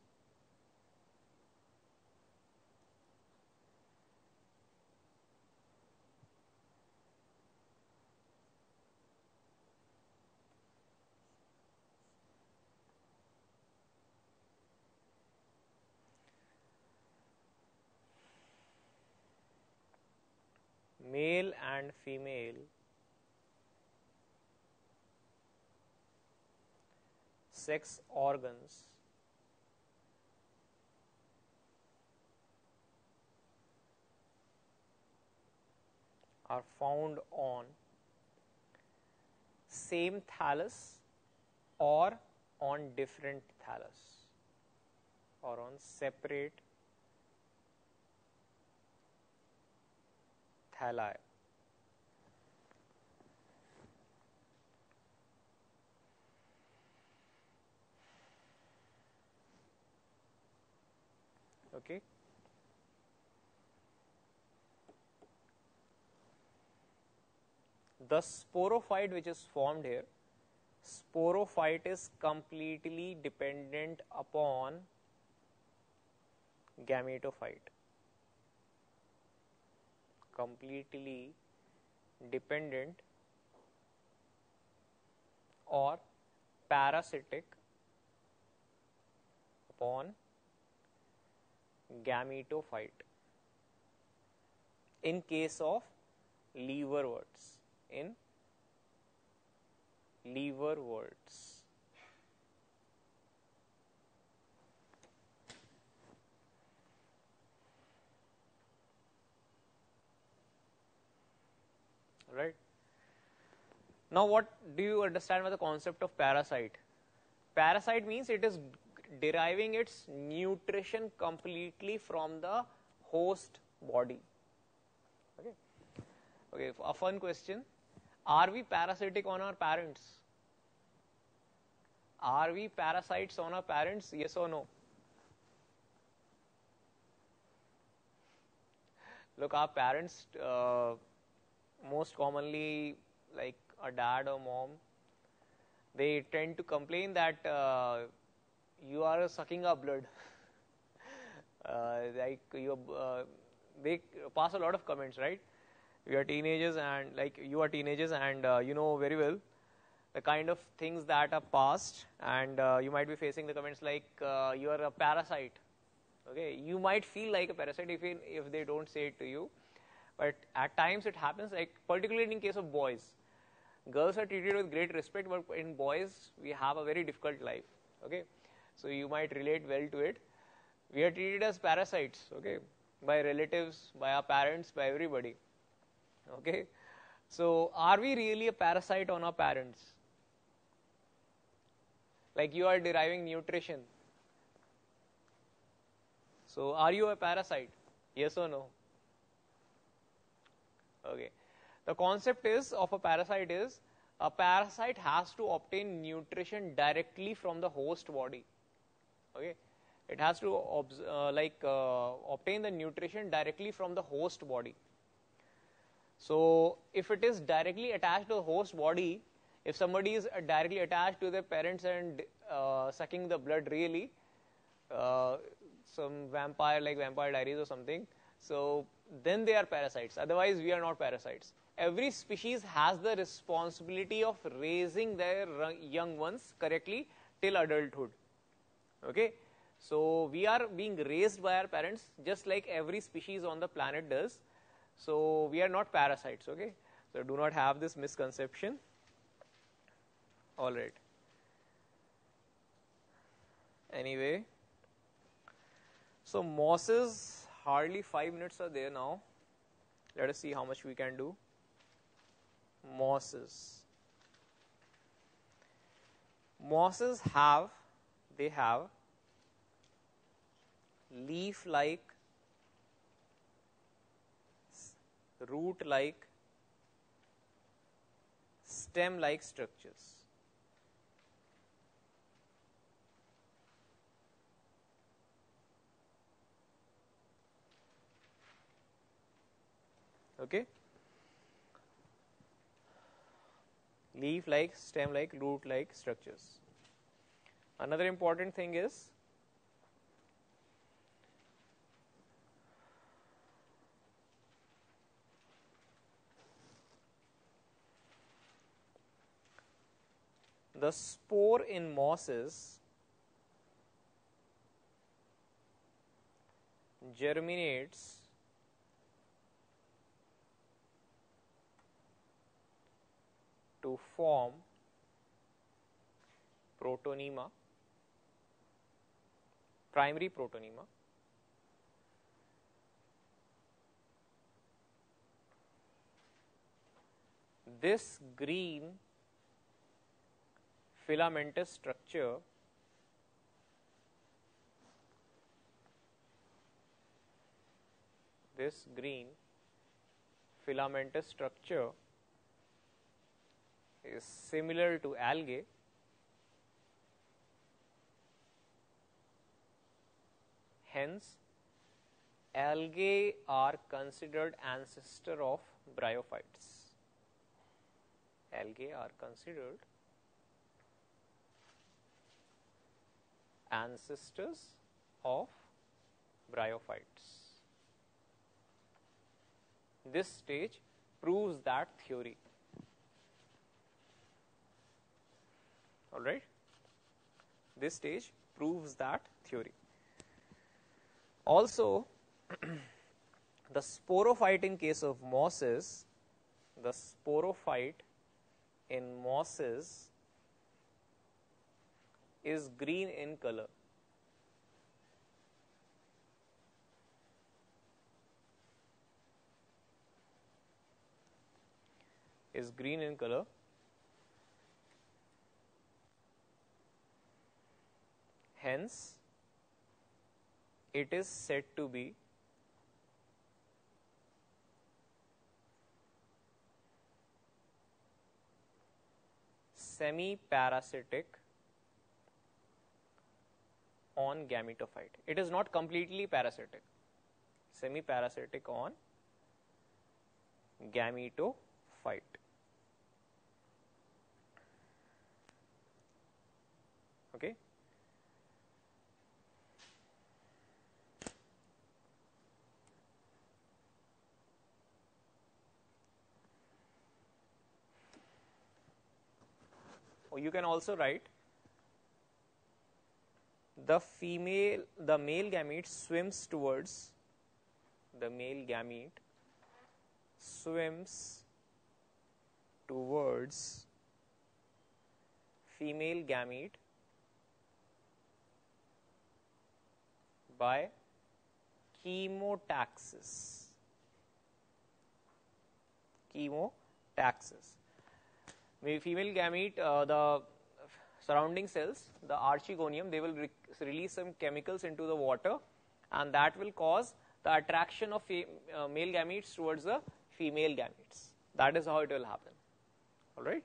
male and female sex organs are found on same thallus or on different thallus or on separate thalli. Okay. The sporophyte which is formed here, sporophyte is completely dependent upon gametophyte, completely dependent or parasitic upon gametophyte in case of liverworts. In liverworts, right? Now, what do you understand by the concept of parasite? Parasite means it is deriving its nutrition completely from the host body. Okay. Okay, a fun question. Are we parasitic on our parents? Are we parasites on our parents? Yes or no? Look, our parents, most commonly, like a dad or mom, they tend to complain that you are sucking our blood. Like they pass a lot of comments, right? We are teenagers and you know very well the kind of things that are passed, and you might be facing the comments like you are a parasite. Okay, you might feel like a parasite if they don't say it to you, but at times it happens, like particularly in case of boys. Girls are treated with great respect, but in boys we have a very difficult life. Okay, so you might relate well to it. We are treated as parasites, okay, by relatives, by our parents, by everybody. Okay, so are we really a parasite on our parents? Like you are deriving nutrition. So are you a parasite? Yes or no? Okay. The concept is of a parasite has to obtain nutrition directly from the host body. Okay, it has to obtain the nutrition directly from the host body. So if it is directly attached to the host body, if somebody is directly attached to their parents and sucking the blood really, some vampire like Vampire Diaries or something, so then they are parasites. Otherwise, we are not parasites. Every species has the responsibility of raising their young ones correctly till adulthood. Okay, so we are being raised by our parents just like every species on the planet does. So we are not parasites. Okay, so do not have this misconception. All right. Anyway, so mosses, hardly 5 minutes are there now. Let us see how much we can do. Mosses. Mosses have leaf-like, root-like, stem-like structures. Okay, leaf-like, stem-like, root-like structures. Another important thing is the spore in mosses germinates to form protonema, primary protonema. This green filamentous structure is similar to algae. Hence, algae are considered ancestor of bryophytes. Algae are considered ancestors of bryophytes. This stage proves that theory. All right. This stage proves that theory. Also, the sporophyte in case of mosses, the sporophyte in mosses is green in color. Is green in color. Hence, it is said to be semi-parasitic on gametophyte. It is not completely parasitic. Semi-parasitic on gametophyte. Okay. Or you can also write the male gamete swims towards female gamete by chemotaxis. Female gamete, the surrounding cells, the archegonium, they will release some chemicals into the water, and that will cause the attraction of male gametes towards the female gametes. That is how it will happen. All right.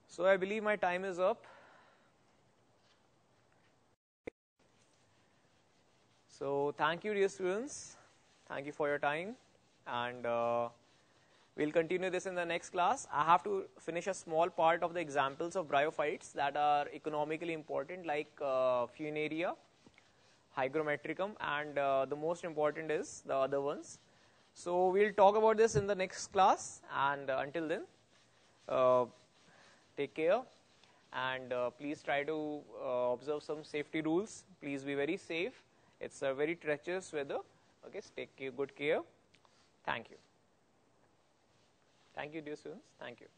So I believe my time is up. So thank you, dear students. Thank you for your time, and we'll continue this in the next class. I have to finish a small part of the examples of bryophytes that are economically important, like Funaria, Hygrometricum, and the most important is the other ones. So we'll talk about this in the next class, and until then, take care, and please try to observe some safety rules. Please be very safe. It's a very treacherous weather. Okay, so take good care. Thank you. Thank you, dear students. Thank you.